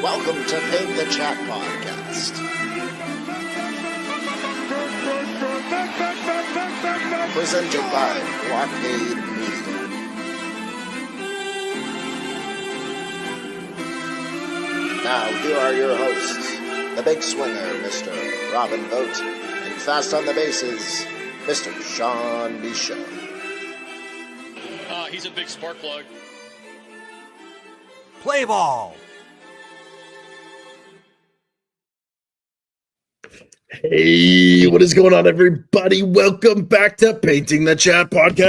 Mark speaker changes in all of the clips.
Speaker 1: Welcome to Paint the Chat Podcast. Presented by Blockade Media. Now, here are your hosts, the big swinger, Mr. Robin Vogt, and fast on the bases, Mr. Sean Michaud.
Speaker 2: He's a big spark plug.
Speaker 3: Play ball.
Speaker 4: Hey, what is going on, everybody? Welcome back to Painting the Chat Podcast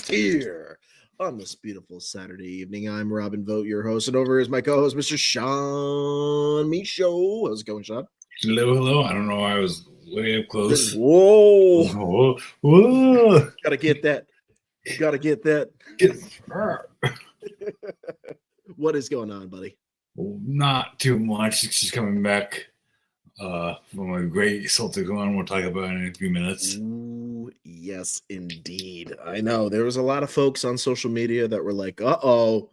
Speaker 4: here on this beautiful Saturday evening. I'm Robin Vogt, your host, and over is my co-host, Mr. Sean Michaud. How's it going, Sean?
Speaker 5: Hello. I don't know. I was way up close.
Speaker 4: Whoa.
Speaker 5: Whoa.
Speaker 4: Gotta get that. What is going on, buddy?
Speaker 5: Not too much. It's just coming back from a great Celtics one we'll talk about in a few minutes.
Speaker 4: Ooh, yes, indeed. I know. There was a lot of folks on social media that were like, uh-oh,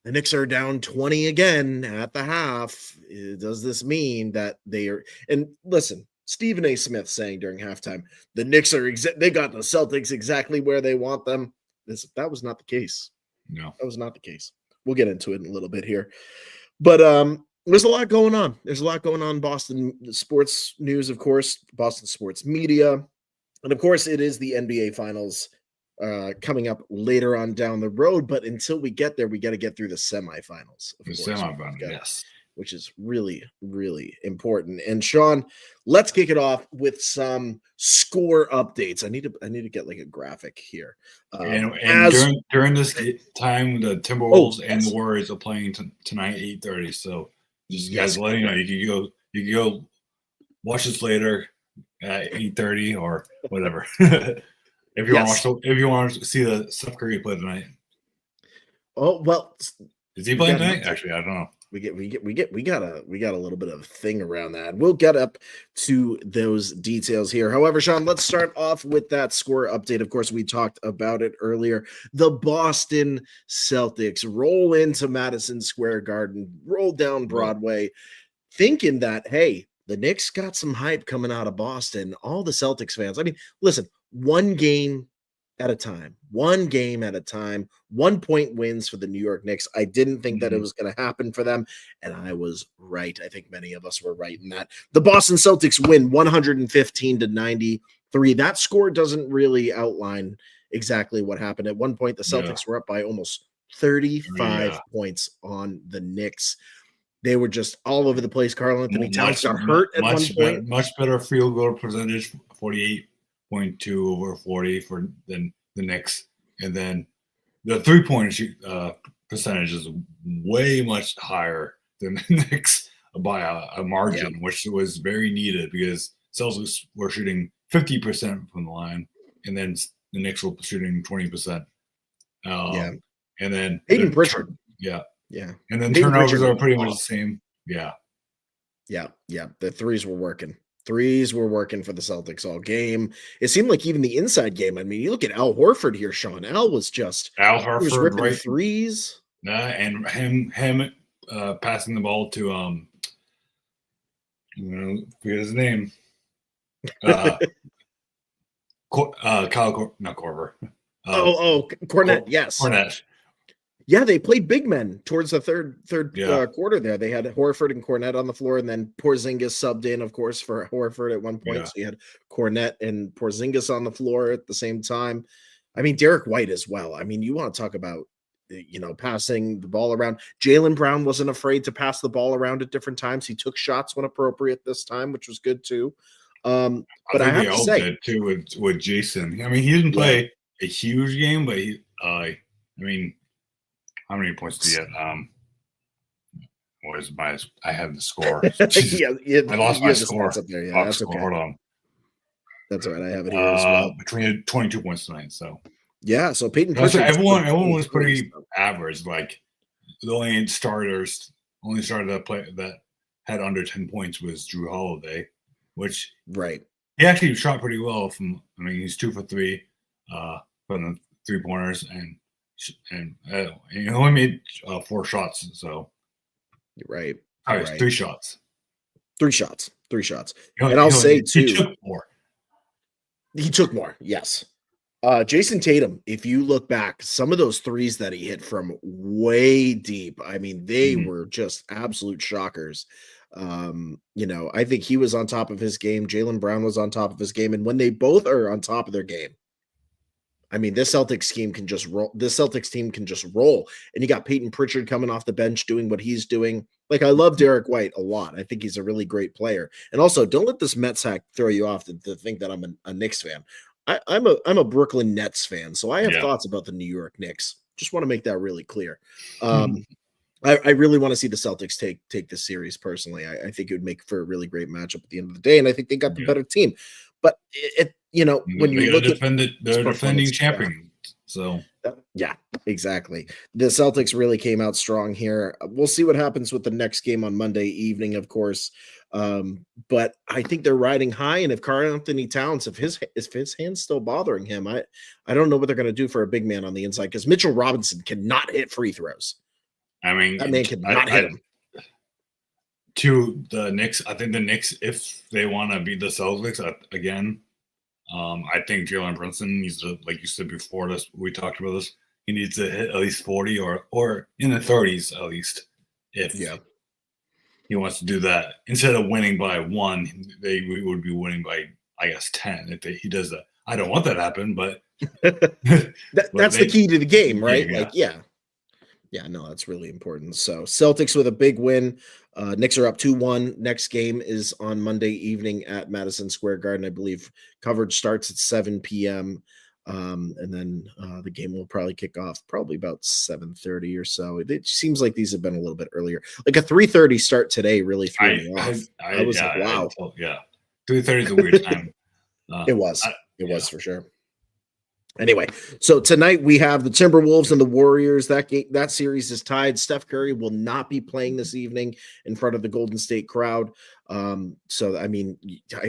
Speaker 4: the Knicks are down 20 again at the half. Does this mean that they are – and listen, Stephen A. Smith saying during halftime, the Knicks are they got the Celtics exactly where they want them. That was not the case.
Speaker 5: No.
Speaker 4: That was not the case. We'll get into it in a little bit here. But there's a lot going on. There's a lot going on in Boston sports news, of course, Boston sports media. And, of course, it is the NBA Finals coming up later on down the road. But until we get there, we got to get through the semifinals.
Speaker 5: Yes.
Speaker 4: Which is really, really important. And, Sean, let's kick it off with some score updates. I need to get like a graphic here.
Speaker 5: During this time, the Timberwolves and the Warriors are playing tonight, 8:30. So just guys letting you know, you can go watch this later at 8:30 or whatever. if you want to see the Steph Curry play tonight.
Speaker 4: Oh well,
Speaker 5: is he playing tonight? Actually, I don't know.
Speaker 4: We got a little bit of a thing around that. We'll get up to those details here. However, Sean, let's start off with that score update. Of course, we talked about it earlier. The Boston Celtics roll into Madison Square Garden, roll down Broadway, thinking that, hey, the Knicks got some hype coming out of Boston. All the Celtics fans. I mean, listen, one game at a time, 1 point wins for the New York Knicks. I didn't think that it was going to happen for them, and I was right. I think many of us were right in that. The Boston Celtics win 115-93. That score doesn't really outline exactly what happened. At one point, the Celtics were up by almost 35 points on the Knicks. They were just all over the place. Karl Anthony Towns got hurt at one point.
Speaker 5: Much better field goal percentage, 48.2 over 40 than the Knicks. And then the three-point percentage is way much higher than the Knicks by a margin, which was very needed because Celtics were shooting 50% from the line, and then the Knicks were shooting 20%. And then
Speaker 4: Hayden Pritchard.
Speaker 5: Yeah. And then
Speaker 4: Hayden
Speaker 5: turnovers
Speaker 4: Pritchard
Speaker 5: are pretty much the same. Yeah.
Speaker 4: The threes were working. Threes were working for the Celtics all game. It seemed like even the inside game. I mean, you look at Al Horford here, Sean. Al was ripping threes.
Speaker 5: And him passing the ball to forget his name. Kyle not Korver.
Speaker 4: Cornette. Yes,
Speaker 5: Cornette.
Speaker 4: Yeah, they played big men towards the third quarter there. They had Horford and Cornette on the floor, and then Porzingis subbed in, of course, for Horford at one point.
Speaker 5: Yeah.
Speaker 4: So you had Cornette and Porzingis on the floor at the same time. I mean, Derek White as well. I mean, you want to talk about, passing the ball around. Jaylen Brown wasn't afraid to pass the ball around at different times. He took shots when appropriate this time, which was good too. But I have to say,
Speaker 5: too with Jason. I mean, he didn't play a huge game, but how many points did he get? I have the score. I lost my score.
Speaker 4: Up there. Yeah, that's okay.
Speaker 5: Hold on.
Speaker 4: That's all right. I have it here as well.
Speaker 5: Between 22 points tonight. So
Speaker 4: so Peyton.
Speaker 5: Everyone was pretty average. Like the only starter that play that had under 10 points was Drew Holiday, which he actually shot pretty well. He's 2 for 3 from the 3-pointers, and and he only made 4 shots. So
Speaker 4: right,
Speaker 5: sorry,
Speaker 4: right.
Speaker 5: 3 shots.
Speaker 4: 3 shots. 3 shots.
Speaker 5: He
Speaker 4: And I'll say
Speaker 5: he
Speaker 4: too,
Speaker 5: took 4.
Speaker 4: he took more. Yes. Jason Tatum, if you look back, some of those threes that he hit from way deep, I mean, they were just absolute shockers. I think he was on top of his game. Jaylen Brown was on top of his game. And when they both are on top of their game, I mean, this Celtics team can just roll. This Celtics team can just roll. And you got Peyton Pritchard coming off the bench doing what he's doing. Like, I love Derek White a lot. I think he's a really great player. And also, don't let this Mets hack throw you off to think that I'm a Knicks fan. I'm a Brooklyn Nets fan, so I have thoughts about the New York Knicks. Just want to make that really clear. I really want to see the Celtics take this series personally. I think it would make for a really great matchup at the end of the day, and I think they got the better team. But when you look at
Speaker 5: they're defending champions, so
Speaker 4: yeah, exactly. The Celtics really came out strong here. We'll see what happens with the next game on Monday evening, of course. But I think they're riding high, and if Karl Anthony Towns, if his hand's still bothering him, I don't know what they're going to do for a big man on the inside because Mitchell Robinson cannot hit free throws.
Speaker 5: I mean,
Speaker 4: that man cannot hit him.
Speaker 5: To the Knicks, I think the Knicks, if they want to beat the Celtics again, I think Jalen Brunson needs to, like you said before this, we talked about this, he needs to hit at least 40 or in the 30s at least. If he wants to do that, instead of winning by 1, they would be winning by, I guess, 10 if he does that. I don't want that to happen, but
Speaker 4: that's the key to the game, right? No, that's really important. So Celtics with a big win. Knicks are up 2-1. Next game is on Monday evening at Madison Square Garden. I believe coverage starts at 7 p.m. And then the game will probably kick off probably about 7:30 or so. It seems like these have been a little bit earlier. Like a 3:30 start today really threw me off. I was like, wow.
Speaker 5: 3:30 is a weird time.
Speaker 4: It was for sure. Anyway, so tonight we have the Timberwolves and the Warriors. That series is tied. Steph Curry will not be playing this evening in front of the Golden State crowd. So, I mean,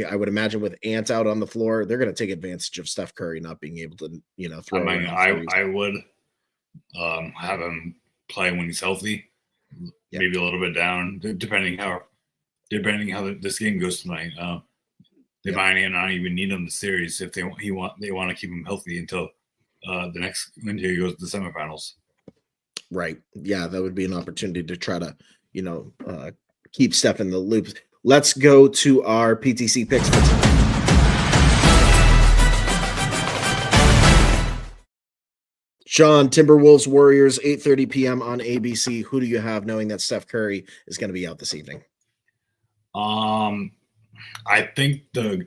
Speaker 4: I would imagine with Ant out on the floor, they're going to take advantage of Steph Curry not being able to, throw.
Speaker 5: I mean, I would have him play when he's healthy, maybe a little bit down, depending how this game goes tonight. They might not even need him the series if they want to keep him healthy until until he goes to the semifinals.
Speaker 4: Right. Yeah, that would be an opportunity to try to, keep Steph in the loop. Let's go to our PTC picks for tonight. Sean, Timberwolves, Warriors, 8:30 p.m. on ABC. Who do you have, knowing that Steph Curry is going to be out this evening?
Speaker 5: I think the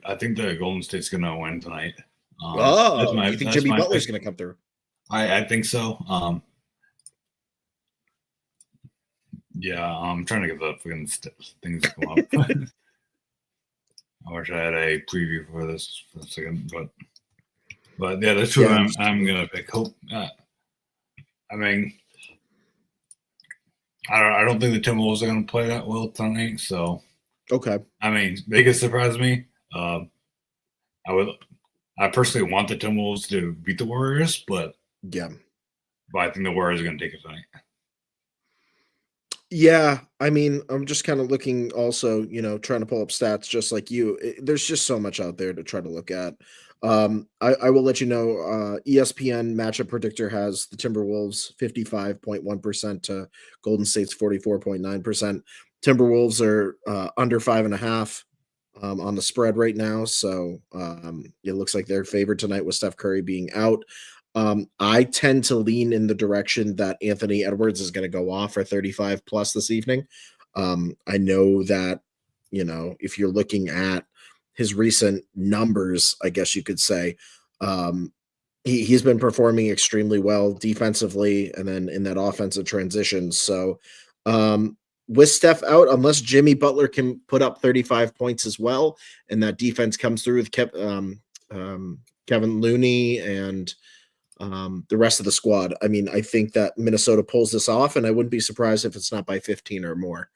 Speaker 5: Golden State's going to win tonight.
Speaker 4: You think Jimmy Butler's going to come through?
Speaker 5: I think so. I'm trying to get the fucking things to come up. I wish I had a preview for this for a second, but yeah, that's who I'm going to pick. Hope. I mean, I don't think the Timberwolves are going to play that well tonight, so.
Speaker 4: Okay.
Speaker 5: I mean, they could surprise me. I personally want the Timberwolves to beat the Warriors, but I think the Warriors are going to take it tonight.
Speaker 4: Yeah, I mean, I'm just kind of looking also, trying to pull up stats just like you. There's just so much out there to try to look at. I will let you know, ESPN matchup predictor has the Timberwolves 55.1% to Golden State's 44.9%. Timberwolves are under 5.5 on the spread right now. So it looks like they're favored tonight with Steph Curry being out. I tend to lean in the direction that Anthony Edwards is going to go off for 35 plus this evening. I know that, if you're looking at his recent numbers, I guess you could say, he's been performing extremely well defensively and then in that offensive transition. So with Steph out, unless Jimmy Butler can put up 35 points as well, and that defense comes through with Kevin Looney and the rest of the squad. I mean, I think that Minnesota pulls this off, and I wouldn't be surprised if it's not by 15 or more.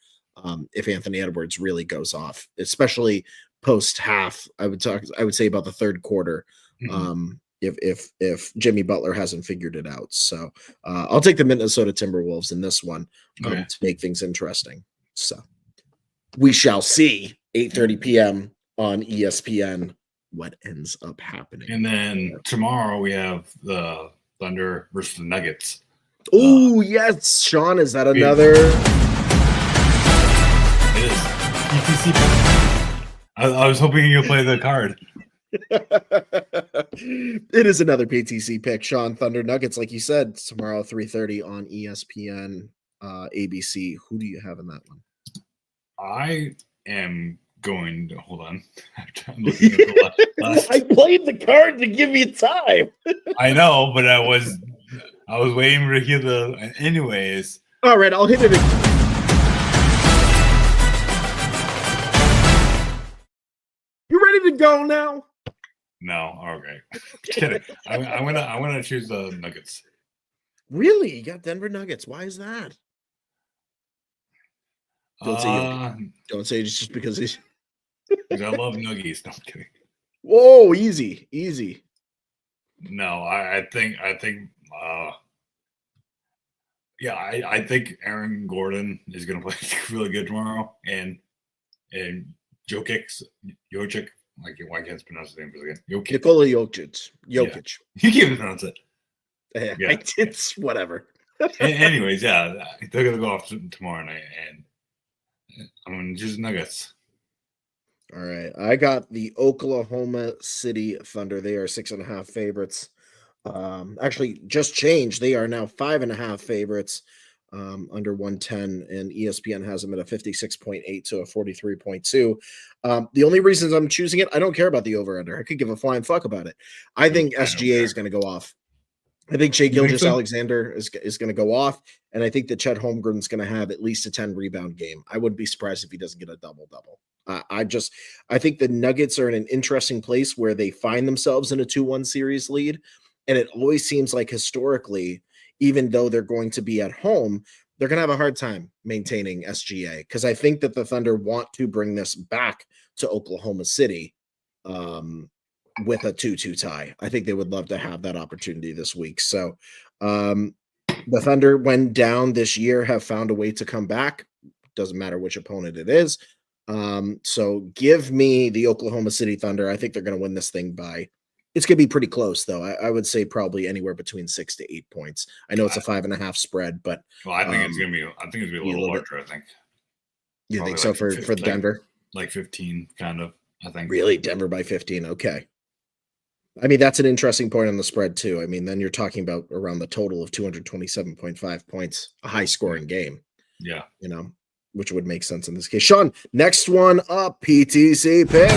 Speaker 4: If Anthony Edwards really goes off, especially post half, I would say about the third quarter. if Jimmy Butler hasn't figured it out. So I'll take the Minnesota Timberwolves in this one
Speaker 5: Okay.
Speaker 4: to make things interesting. So we shall see. 8:30 p.m. on ESPN. What ends up happening?
Speaker 5: And then tomorrow we have the Thunder versus the Nuggets.
Speaker 4: Oh yes, Sean, is that another?
Speaker 5: It is PTC. I was hoping you'll play the card.
Speaker 4: It is another PTC pick, Sean. Thunder Nuggets, like you said, tomorrow 3:30 on ESPN, ABC. Who do you have in that one?
Speaker 5: I am going to hold on. I'm looking at the last.
Speaker 4: I played the card to give you time.
Speaker 5: I know, but I was waiting to hear the. Anyways,
Speaker 4: all right, I'll hit it again. You ready to go now?
Speaker 5: No, okay. Kidding. I'm gonna choose the Nuggets.
Speaker 4: Really? You got Denver Nuggets. Why is that? Don't say it's just because he's.
Speaker 5: Because I love Nuggies. No, I'm kidding.
Speaker 4: Whoa, easy.
Speaker 5: No, I think I think Aaron Gordon is gonna play really good tomorrow, and Jokic, why can't I pronounce his name for a second?
Speaker 4: Nikola Jokic.
Speaker 5: Yeah. You can't pronounce it.
Speaker 4: Yeah. It's whatever.
Speaker 5: Anyways, yeah, they're gonna go off tomorrow night, and I'm gonna choose Nuggets.
Speaker 4: All right, I got the Oklahoma City Thunder. They are 6.5 favorites. Actually, just changed. They are now 5.5 favorites. Under 110, and ESPN has them at a 56.8 to a 43.2. The only reasons I'm choosing it, I don't care about the over-under. I could give a flying fuck about it. I think SGA is going to go off. I think Shai Gilgeous-Alexander is going to go off, and I think that Chet Holmgren's going to have at least a 10-rebound game. I wouldn't be surprised if he doesn't get a double-double. I think the Nuggets are in an interesting place where they find themselves in a 2-1 series lead, and it always seems like historically, even though they're going to be at home, they're going to have a hard time maintaining SGA, because I think that the Thunder want to bring this back to Oklahoma City with a 2-2 tie. I think they would love to have that opportunity this week. So the Thunder, when down this year, have found a way to come back. Doesn't matter which opponent it is. So give me the Oklahoma City Thunder. I think they're going to win this thing by. It's going to be pretty close, though. I would say probably anywhere between 6 to 8 points. I know it's a 5.5 spread, but
Speaker 5: I think it's going to be. I think it's going to be a little larger. I think.
Speaker 4: You think so for Denver?
Speaker 5: Like 15, kind of. I think.
Speaker 4: Really, Denver by 15. Okay. I mean, that's an interesting point on the spread too. I mean, then you're talking about around the total of 227.5 points, a high-scoring game.
Speaker 5: Yeah.
Speaker 4: Which would make sense in this case. Sean, next one up, PTC pick.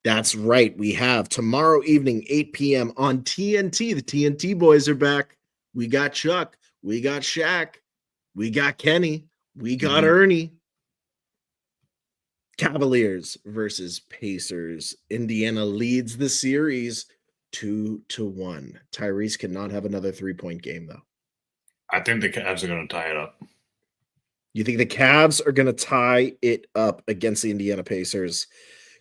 Speaker 4: That's right. We have tomorrow evening, 8 p.m. on TNT. The TNT boys are back. We got Chuck. We got Shaq. We got Kenny. We got Ernie. Cavaliers versus Pacers. Indiana leads the series 2-1. Tyrese cannot have another 3-point game, though.
Speaker 5: I think the Cavs are going to tie it up.
Speaker 4: You think the Cavs are going to tie it up against the Indiana Pacers?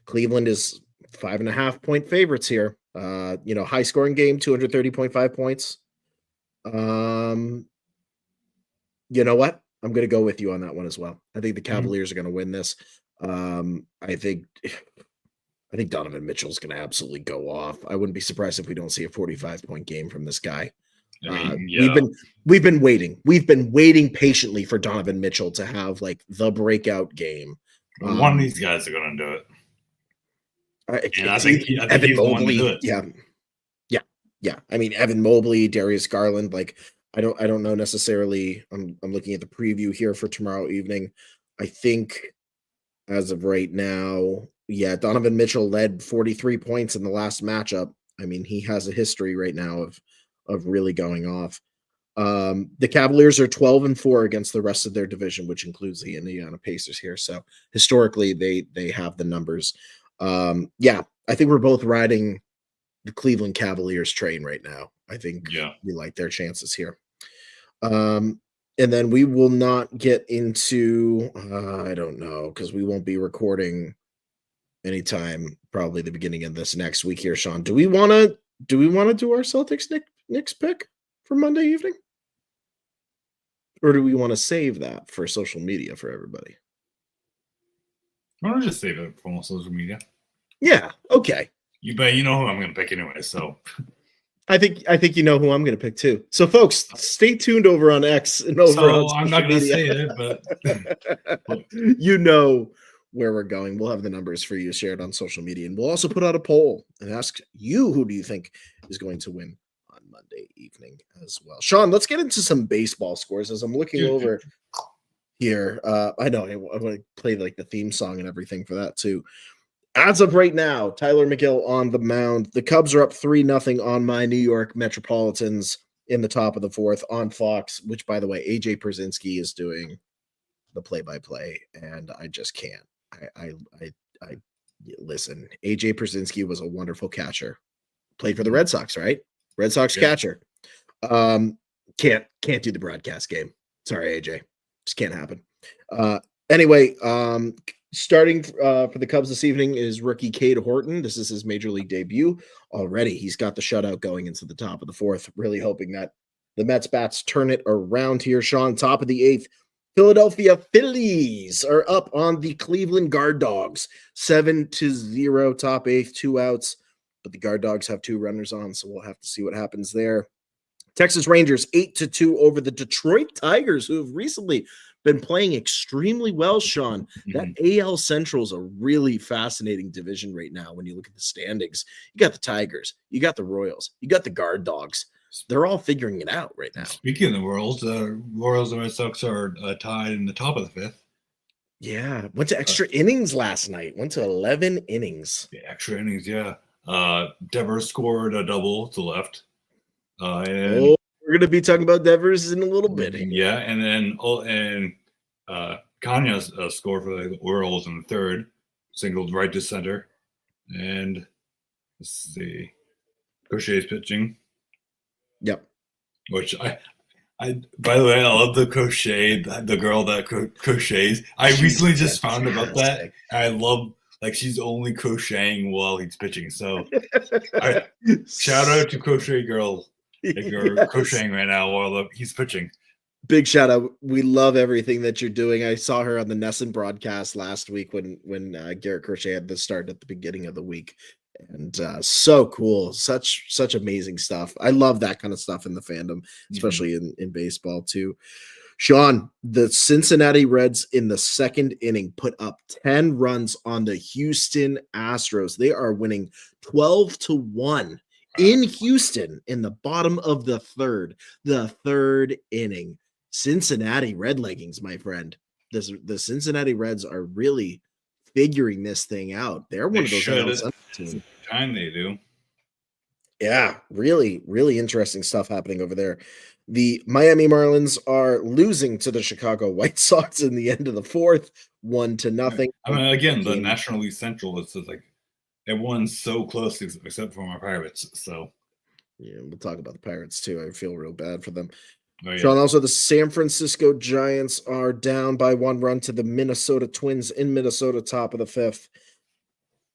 Speaker 4: Cleveland is 5.5-point favorites here. High scoring game, 230.5 points. You know what? I'm going to go with you on that one as well. I think the Cavaliers are going to win this. I think Donovan Mitchell's going to absolutely go off. I wouldn't be surprised if we don't see a 45-point game from this guy. We've been waiting. We've been waiting patiently for Donovan Mitchell to have like the breakout game.
Speaker 5: One of these guys are going to do it. I think
Speaker 4: Evan Mobley. Yeah. I mean, Evan Mobley, Darius Garland. Like, I don't know necessarily. I'm looking at the preview here for tomorrow evening. I think as of right now, Donovan Mitchell led 43 points in the last matchup. I mean, he has a history right now of really going off. The Cavaliers are 12-4 against the rest of their division, which includes the Indiana Pacers here. So historically, they have the numbers. I think we're both riding the Cleveland Cavaliers train right now. I think we like their chances here. And then we will not get into, I don't know, because we won't be recording anytime, probably the beginning of this next week here, Sean. Do we want to do our Celtics Knicks pick for Monday evening? Or do we want to save that for social media for everybody?
Speaker 5: I want to just save it for social media.
Speaker 4: Yeah, okay.
Speaker 5: You know who I'm going to pick anyway, so.
Speaker 4: I think you know who I'm going to pick too. So, folks, stay tuned over on X and over on social
Speaker 5: I'm not going to
Speaker 4: media.
Speaker 5: say it, but
Speaker 4: you know where we're going. We'll have the numbers for you shared on social media, and we'll also put out a poll and ask you who do you think is going to win on Monday evening as well. Sean, let's get into some baseball scores as I'm looking over here. I know I want to play like the theme song and everything for that too. As of right now, Tyler McGill on the mound. The Cubs are up 3-0 on my New York Metropolitans in the top of the fourth on Fox, which, by the way, AJ Pierzynski is doing the play-by-play, and I just can't. I listen. AJ Pierzynski was a wonderful catcher. Played for the Red Sox, right? Red Sox catcher. Can't do the broadcast game. Sorry, AJ. Just can't happen. Anyway, starting for the Cubs this evening is rookie Cade Horton. This is his major league debut already. He's got the shutout going into the top of the fourth, really hoping that the Mets bats turn it around here. Sean, top of the eighth, Philadelphia Phillies are up on the Cleveland Guard Dogs, 7-0, top eighth, 2 outs, but the Guard Dogs have 2 runners on, so we'll have to see what happens there. Texas Rangers 8-2 over the Detroit Tigers, who have recently been playing extremely well, Sean. That AL Central is a really fascinating division right now when you look at the standings. You got the Tigers, you got the Royals, you got the Guard Dogs. They're all figuring it out right now.
Speaker 5: Speaking of the Royals and Red Sox are tied in the top of the fifth.
Speaker 4: Yeah, went to extra innings last night. Went to 11 innings.
Speaker 5: Yeah, extra innings, yeah. Devers scored a double to left. And
Speaker 4: we're going to be talking about Devers in a little bit.
Speaker 5: Yeah, and then Kanya scored for the Orioles in the third, singled right to center. And let's see, Crochet's pitching.
Speaker 4: Yep.
Speaker 5: Which I by the way, I love the crochet, the girl that crochets. She's recently just found about that. I love, like, she's only crocheting while he's pitching. So shout out to Crochet Girl if you're crocheting right now while he's pitching.
Speaker 4: Big shout out. We love everything that you're doing. I saw her on the Nesson broadcast last week when Garrett Crochet had the start at the beginning of the week. And so cool. Such amazing stuff. I love that kind of stuff in the fandom, especially in baseball too. Sean, the Cincinnati Reds in the second inning put up 10 runs on the Houston Astros. They are winning 12-1 in Houston in the bottom of the third inning. Cincinnati Red leggings, my friend. The Cincinnati Reds are really figuring this thing out. They're one of those teams.
Speaker 5: Time they do.
Speaker 4: Yeah, really, really interesting stuff happening over there. The Miami Marlins are losing to the Chicago White Sox in the end of the fourth, 1-0.
Speaker 5: I mean, again, the National League Central is like everyone's so close except for my Pirates. So
Speaker 4: yeah, we'll talk about the Pirates too. I feel real bad for them.
Speaker 5: Oh, yeah.
Speaker 4: Sean, also the San Francisco Giants are down by 1 run to the Minnesota Twins in Minnesota, top of the fifth.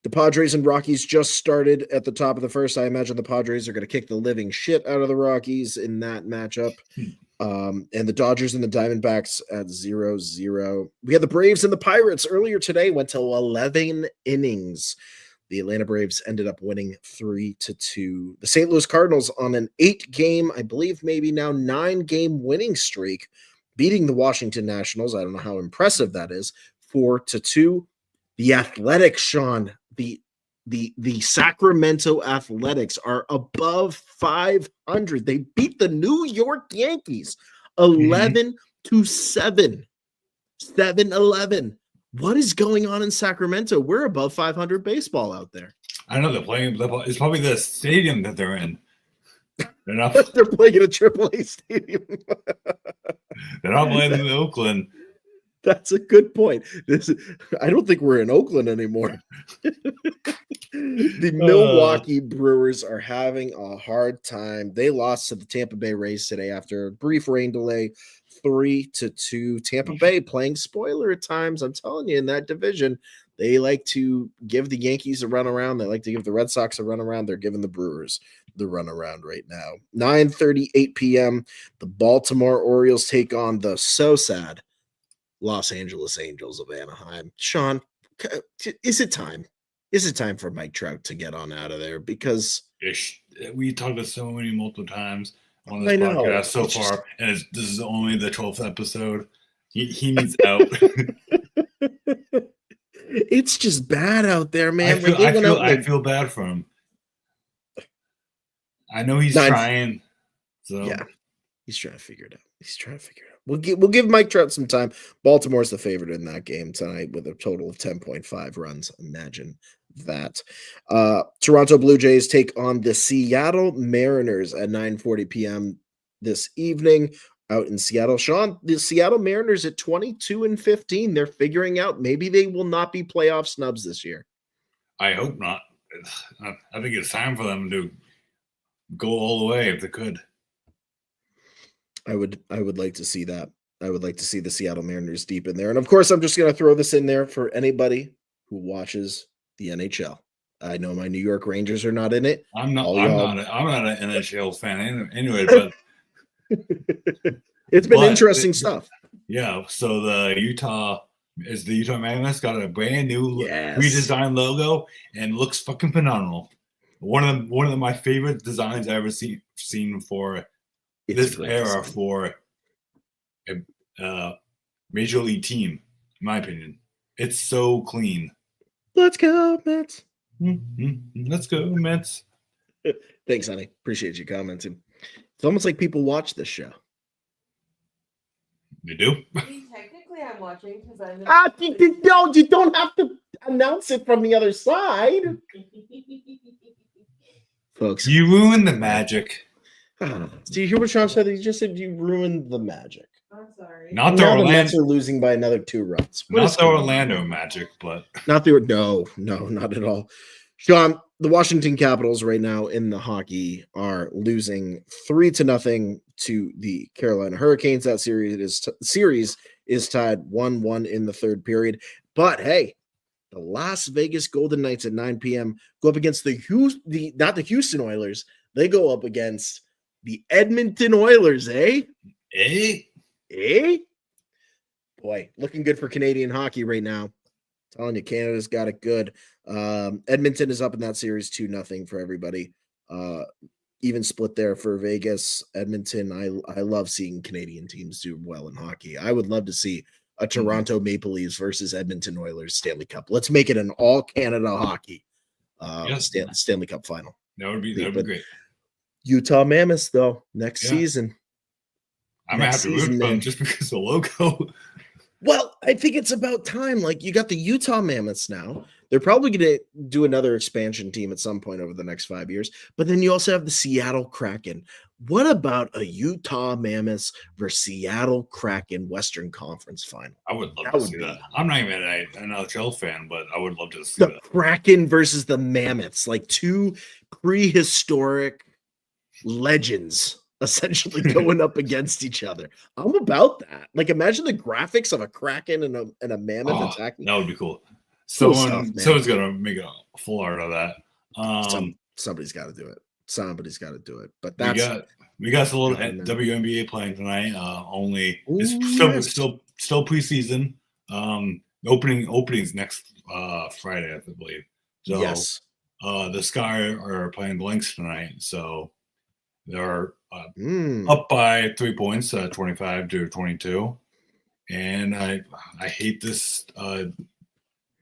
Speaker 4: The Padres and Rockies just started at the top of the first. I imagine the Padres are going to kick the living shit out of the Rockies in that matchup. And the Dodgers and the Diamondbacks at 0-0. We had the Braves and the Pirates earlier today, went to 11 innings. The Atlanta Braves ended up winning 3-2. The St. Louis Cardinals on an 8-game, I believe maybe now 9-game winning streak, beating the Washington Nationals. I don't know how impressive that is. 4-2. The Athletics, Sean, the Sacramento Athletics are above 500. They beat the New York Yankees 11-7. 7-11. What is going on in Sacramento? We're above 500 baseball out there.
Speaker 5: I know they're playing. It's probably the stadium that they're in. They're not.
Speaker 4: They're playing in a AAA stadium.
Speaker 5: They're not playing in Oakland.
Speaker 4: That's a good point. I don't think we're in Oakland anymore. The Milwaukee Brewers are having a hard time. They lost to the Tampa Bay Rays today after a brief rain delay, 3-2. Tampa Bay playing spoiler at times. I'm telling you, in that division, They like to give the Yankees a run around. They like to give the Red Sox a run around. They're giving the Brewers the run around right now. 9:38 p.m. The Baltimore Orioles take on the so sad Los Angeles Angels of Anaheim. Sean, is it time? Is it time for Mike Trout to get on out of there? Because
Speaker 5: we talked about so many multiple times on this
Speaker 4: I know.
Speaker 5: podcast so far, and this is only the 12th episode. He needs out.
Speaker 4: It's just bad out there, man.
Speaker 5: I feel bad for him. I know he's trying. So
Speaker 4: yeah, he's trying to figure it out. We'll give Mike Trout some time. Baltimore's the favorite in that game tonight with a total of 10.5 runs. Imagine that. Toronto Blue Jays take on the Seattle Mariners at 9:40 p.m. this evening out in Seattle. Sean, the Seattle Mariners at 22-15. They're figuring out maybe they will not be playoff snubs this year.
Speaker 5: I hope not. I think it's time for them to go all the way if they could.
Speaker 4: I would like to see that. I would like to see the Seattle Mariners deep in there. And of course, I'm just going to throw this in there for anybody who watches the NHL. I know my New York Rangers are not in it.
Speaker 5: I'm not an NHL fan anyway, but
Speaker 4: it's been interesting stuff.
Speaker 5: Yeah. So the Utah Mammoths got a brand new redesigned logo and looks fucking phenomenal. One of my favorite designs I ever seen for this era for a major league team, in my opinion. It's so clean.
Speaker 4: Let's go, Mets.
Speaker 5: Let's go, Mets.
Speaker 4: Thanks, honey. Appreciate you commenting. It's almost like people watch this show.
Speaker 5: You do?
Speaker 2: Technically, I'm watching because I'm.
Speaker 4: No, you don't have to announce it from the other side. Folks.
Speaker 5: You ruined the magic.
Speaker 4: Do you hear what Sean said? He just said you ruined the magic.
Speaker 2: I'm sorry.
Speaker 5: Not the
Speaker 4: Orlando. The Mets are losing by another 2 runs.
Speaker 5: Not the Orlando Magic, but
Speaker 4: not the no, not at all. Sean, the Washington Capitals right now in the hockey are losing 3-0 to the Carolina Hurricanes. That series is tied 1-1 in the third period. But hey, the Las Vegas Golden Knights at 9 p.m. go up against not the Houston Oilers. They go up against the Edmonton Oilers, eh? Boy, looking good for Canadian hockey right now. Telling you, Canada's got it good. Edmonton is up in that series 2-0 for everybody. Even split there for Vegas. Edmonton, I love seeing Canadian teams do well in hockey. I would love to see a Toronto Maple Leafs versus Edmonton Oilers Stanley Cup. Let's make it an all Canada hockey Stanley Cup final.
Speaker 5: That would be great.
Speaker 4: Utah Mammoths, though, next season.
Speaker 5: I'm going to have to root for them just because of the logo.
Speaker 4: Well, I think it's about time. Like, you got the Utah Mammoths now. They're probably going to do another expansion team at some point over the next 5 years. But then you also have the Seattle Kraken. What about a Utah Mammoths versus Seattle Kraken Western Conference final?
Speaker 5: I would love to see that. I'm not even an NHL fan, but I would love to see that.
Speaker 4: The Kraken versus the Mammoths, like 2 prehistoric legends essentially going up against each other. I'm about that. Like, imagine the graphics of a Kraken and a mammoth attacking.
Speaker 5: That would be cool. Someone's gonna make a full art of that.
Speaker 4: Somebody's got to do it. But
Speaker 5: we got a little WNBA playing tonight. It's still preseason. Openings next Friday, I believe. So
Speaker 4: yes.
Speaker 5: The Sky are playing the Lynx tonight. So they're up by 3 points, 25-22. And I hate this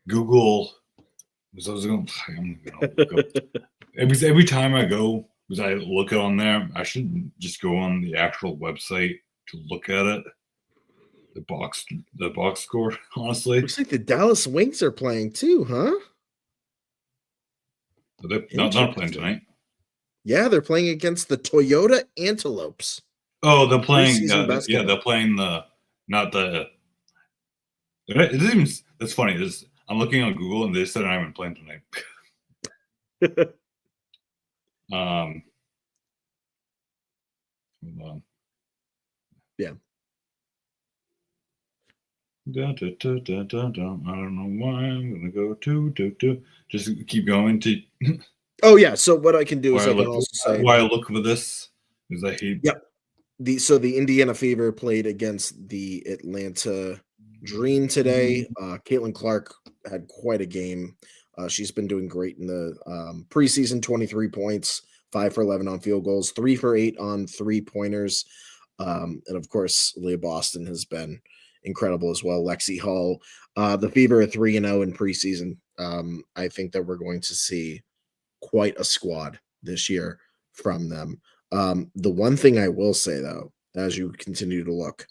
Speaker 5: Google. So I'm gonna look up. Every time I go, because I look on there, I should just go on the actual website to look at it. The box score, honestly.
Speaker 4: Looks like the Dallas Wings are playing too, huh?
Speaker 5: They're not playing tonight.
Speaker 4: Yeah, they're playing against the Toyota Antelopes.
Speaker 5: Oh, they're playing. They're playing not the. It isn't even, that's funny. I'm looking on Google and they said I haven't playing tonight. Hold on.
Speaker 4: Yeah.
Speaker 5: Dun, dun, dun, dun, dun, dun. I don't know why I'm gonna go to. Just keep going to
Speaker 4: Oh yeah. So what I can do
Speaker 5: why
Speaker 4: is
Speaker 5: I
Speaker 4: I can
Speaker 5: look
Speaker 4: also say,
Speaker 5: why I look for this is I hate.
Speaker 4: yep. The Indiana Fever played against the Atlanta Dream today. Caitlin Clark had quite a game. She's been doing great in the preseason. 23 points, 5 for 11 on field goals, 3 for 8 on 3-pointers. And of course, Leah Boston has been incredible as well. Lexi Hall, the Fever are 3-0 in preseason. I think that we're going to see quite a squad this year from them. The one thing I will say though, as you continue to look,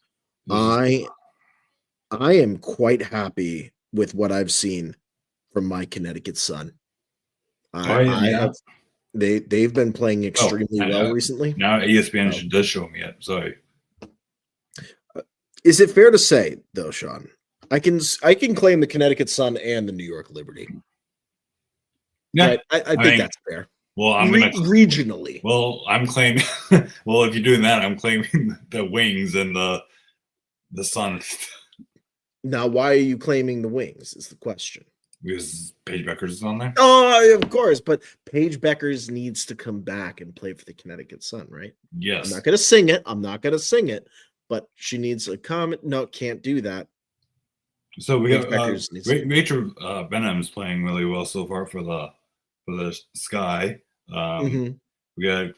Speaker 4: I am quite happy with what I've seen from my Connecticut Sun. I have they've been playing extremely well recently.
Speaker 5: Now ESPN does show me it. Sorry.
Speaker 4: Is it fair to say though, Sean? I can claim the Connecticut Sun and the New York Liberty.
Speaker 5: Yeah,
Speaker 4: right? I think that's fair.
Speaker 5: Well, I'm
Speaker 4: regionally.
Speaker 5: Well, I'm claiming. Well, if you're doing that, I'm claiming the Wings and the Sun.
Speaker 4: Now, why are you claiming the Wings? Is the question.
Speaker 5: Because Paige Beckers is on there.
Speaker 4: Oh, of course, but Paige Beckers needs to come back and play for the Connecticut Sun, right?
Speaker 5: Yes.
Speaker 4: I'm not going to sing it, but she needs a comment. No, can't do that.
Speaker 5: So we got Rachel Benham's playing really well so far for the Sky. We got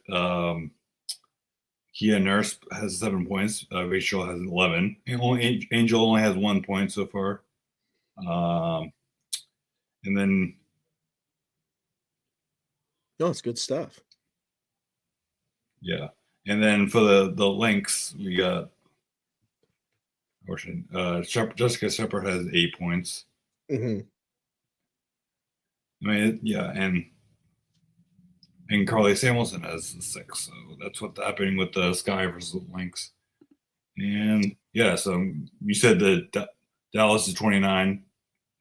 Speaker 5: Kia Nurse has 7 points. Rachel has 11. And Angel only has 1 point so far. And then,
Speaker 4: it's good stuff.
Speaker 5: Yeah, and then for the Lynx, we got Jessica Shepard has 8 points.
Speaker 4: Mm-hmm.
Speaker 5: I mean, yeah, and Carly Samuelson has 6. So that's what's happening with the Sky versus the Lynx. And yeah, so you said that Dallas is 29,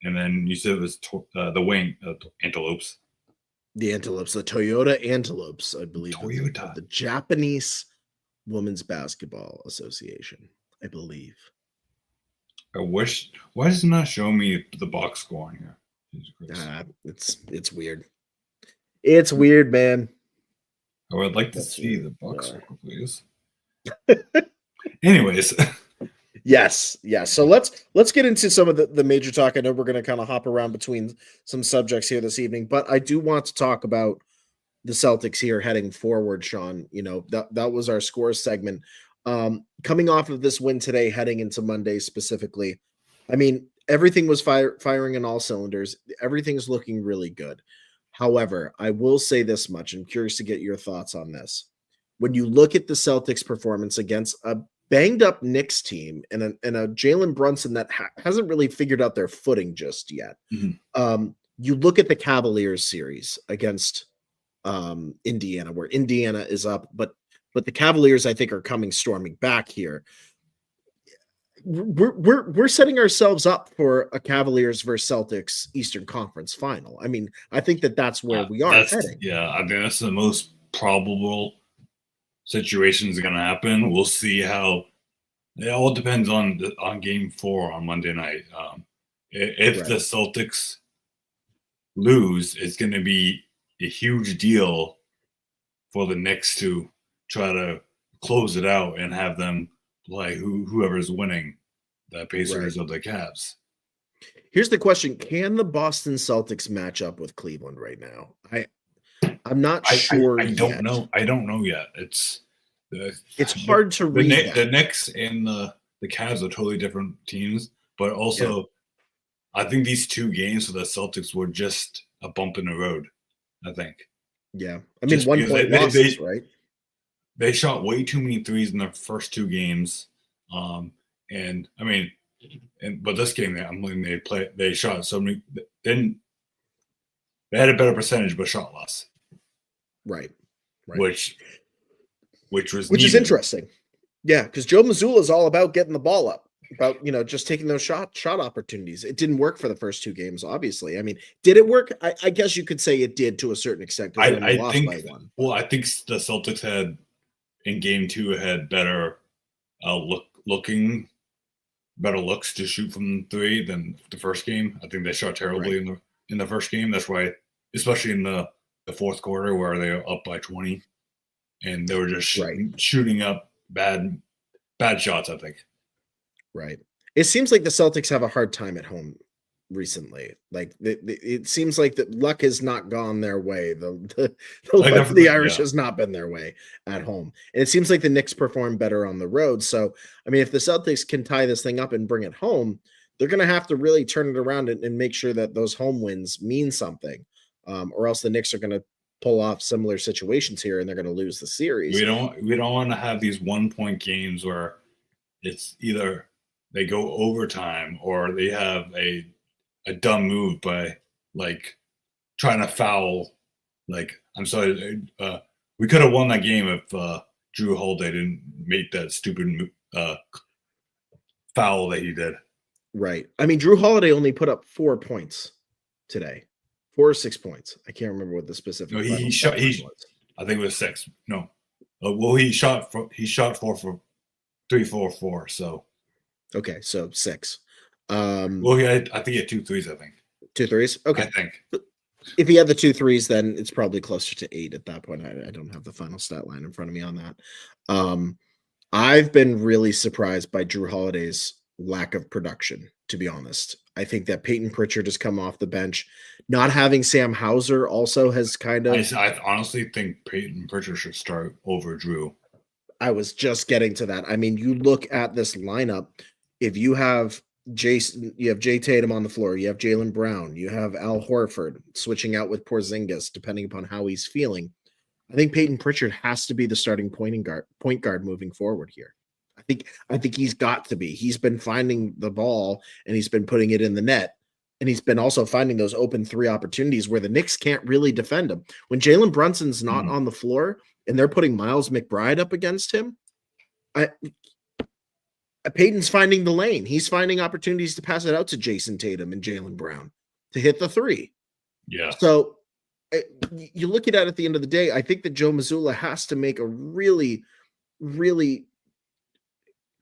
Speaker 5: and then you said it was the Wing Antelopes.
Speaker 4: The Antelopes, the Toyota Antelopes, I believe.
Speaker 5: Toyota.
Speaker 4: The Japanese Women's Basketball Association, I believe.
Speaker 5: I wish. Why does it not show me the box score on here?
Speaker 4: It's weird. It's weird, man.
Speaker 5: I would like to see the box score, please. Anyways.
Speaker 4: Yes. So let's get into some of the major talk. I know we're going to kind of hop around between some subjects here this evening, but I do want to talk about the Celtics here heading forward, Sean. You know, that was our scores segment. Coming off of this win today, heading into Monday specifically, I mean, everything was firing in all cylinders. Everything's looking really good. However, I will say this much. I'm curious to get your thoughts on this. When you look at the Celtics' performance against a banged up Knicks team and a Jalen Brunson that hasn't really figured out their footing just yet.
Speaker 5: Mm-hmm.
Speaker 4: You look at the Cavaliers series against Indiana, where Indiana is up, but the Cavaliers, I think, are coming storming back here. We're setting ourselves up for a Cavaliers versus Celtics Eastern Conference final. I mean, I think that's where we are heading.
Speaker 5: Yeah, I think that's the most probable situation is going to happen. We'll see how. It all depends on Game 4 on Monday night. If the Celtics lose, it's going to be a huge deal for the Knicks to try to close it out and have them play whoever's winning the Pacers or the Cavs.
Speaker 4: Here's the question: can the Boston Celtics match up with Cleveland right now? I'm not sure.
Speaker 5: I don't know. I don't know yet. It's
Speaker 4: hard to read.
Speaker 5: The Knicks and the Cavs are totally different teams, but also I think these 2 games for the Celtics were just a bump in the road. I think.
Speaker 4: Yeah, I mean, 1 point losses, right?
Speaker 5: They shot way too many threes in their first 2 games, and I mean, but this game, they shot so many. They had a better percentage, but shot less. Right. Which is
Speaker 4: interesting. Yeah, because Joe Mazzulla is all about getting the ball up, about just taking those shot opportunities. It didn't work for the first 2 games, obviously. I mean, did it work? I guess you could say it did to a certain extent.
Speaker 5: I think the Celtics had in Game 2 had better looking better looks to shoot from three than the first game. I think they shot terribly in the first game. That's why, especially in the fourth quarter where they were up by 20, and they were just shooting up bad shots, I think.
Speaker 4: Right. It seems like the Celtics have a hard time at home recently. Like it seems like that luck has not gone their way. The luck of the Irish has not been their way at home. And it seems like the Knicks perform better on the road. So, I mean, if the Celtics can tie this thing up and bring it home, they're going to have to really turn it around and make sure that those home wins mean something. Or else the Knicks are going to pull off similar situations here and they're going to lose the series.
Speaker 5: We don't want to have these 1-point games where it's either they go overtime or they have a dumb move by like trying to foul. Like, I'm sorry, we could have won that game if Jrue Holiday didn't make that stupid foul that he did.
Speaker 4: Right. I mean, Jrue Holiday only put up 4 points today. 4 or 6 points. I can't remember what the specific.
Speaker 5: No, he shot. I think it was 6. No, well, he shot 4 for 3, 4, 4. So
Speaker 4: okay, so 6.
Speaker 5: Well, I think he had 2 threes. I think
Speaker 4: 2 threes. Okay,
Speaker 5: I think
Speaker 4: if he had the 2 threes, then it's probably closer to 8 at that point. I don't have the final stat line in front of me on that. I've been really surprised by Jrue Holiday's lack of production, to be honest. I think that Peyton Pritchard has come off the bench. Not having Sam Hauser also has kind of.
Speaker 5: I honestly think Peyton Pritchard should start over Jrue.
Speaker 4: I was just getting to that. I mean, you look at this lineup. If you have you have Jay Tatum on the floor, you have Jaylen Brown, you have Al Horford switching out with Porzingis, depending upon how he's feeling. I think Peyton Pritchard has to be the starting point guard moving forward here. I think he's got to be. He's been finding the ball and he's been putting it in the net. And he's been also finding those open 3 opportunities where the Knicks can't really defend him. When Jalen Brunson's not on the floor and they're putting Miles McBride up against him, Peyton's finding the lane. He's finding opportunities to pass it out to Jason Tatum and Jaylen Brown to hit the 3.
Speaker 5: Yeah.
Speaker 4: So you look at it at the end of the day, I think that Joe Mazzulla has to make a really, really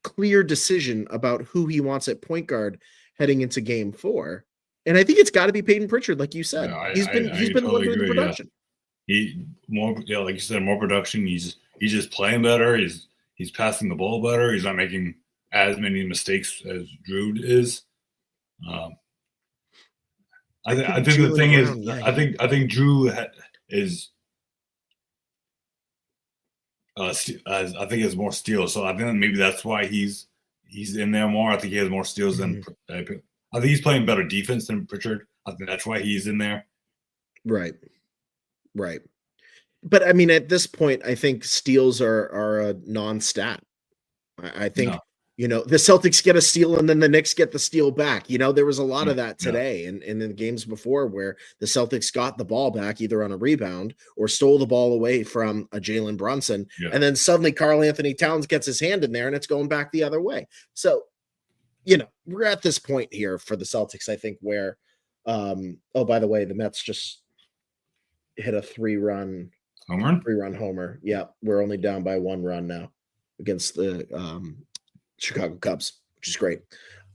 Speaker 4: clear decision about who he wants at point guard heading into game 4. And I think it's got to be Peyton Pritchard, like you said.
Speaker 5: Yeah,
Speaker 4: he's been the one doing the production.
Speaker 5: Yeah. Like you said, more production. He's just playing better. He's passing the ball better. He's not making as many mistakes as Jrue is. I think the thing is, I think Jrue is. I think he has more steals, so I think maybe that's why he's in there more. I think he has more steals than. I think he's playing better defense than Pritchard. I think that's why he's in there.
Speaker 4: Right. But I mean, at this point, I think steals are a non-stat. I think the Celtics get a steal and then the Knicks get the steal back. There was a lot of that today and in the games before where the Celtics got the ball back either on a rebound or stole the ball away from a Jalen Brunson. Yeah. And then suddenly Karl Anthony Towns gets his hand in there and it's going back the other way. So, we're at this point here for the Celtics, I think, where, by the way, the Mets just hit a 3-run homer. Yeah. We're only down by 1 run now against the, Chicago Cubs, which is great.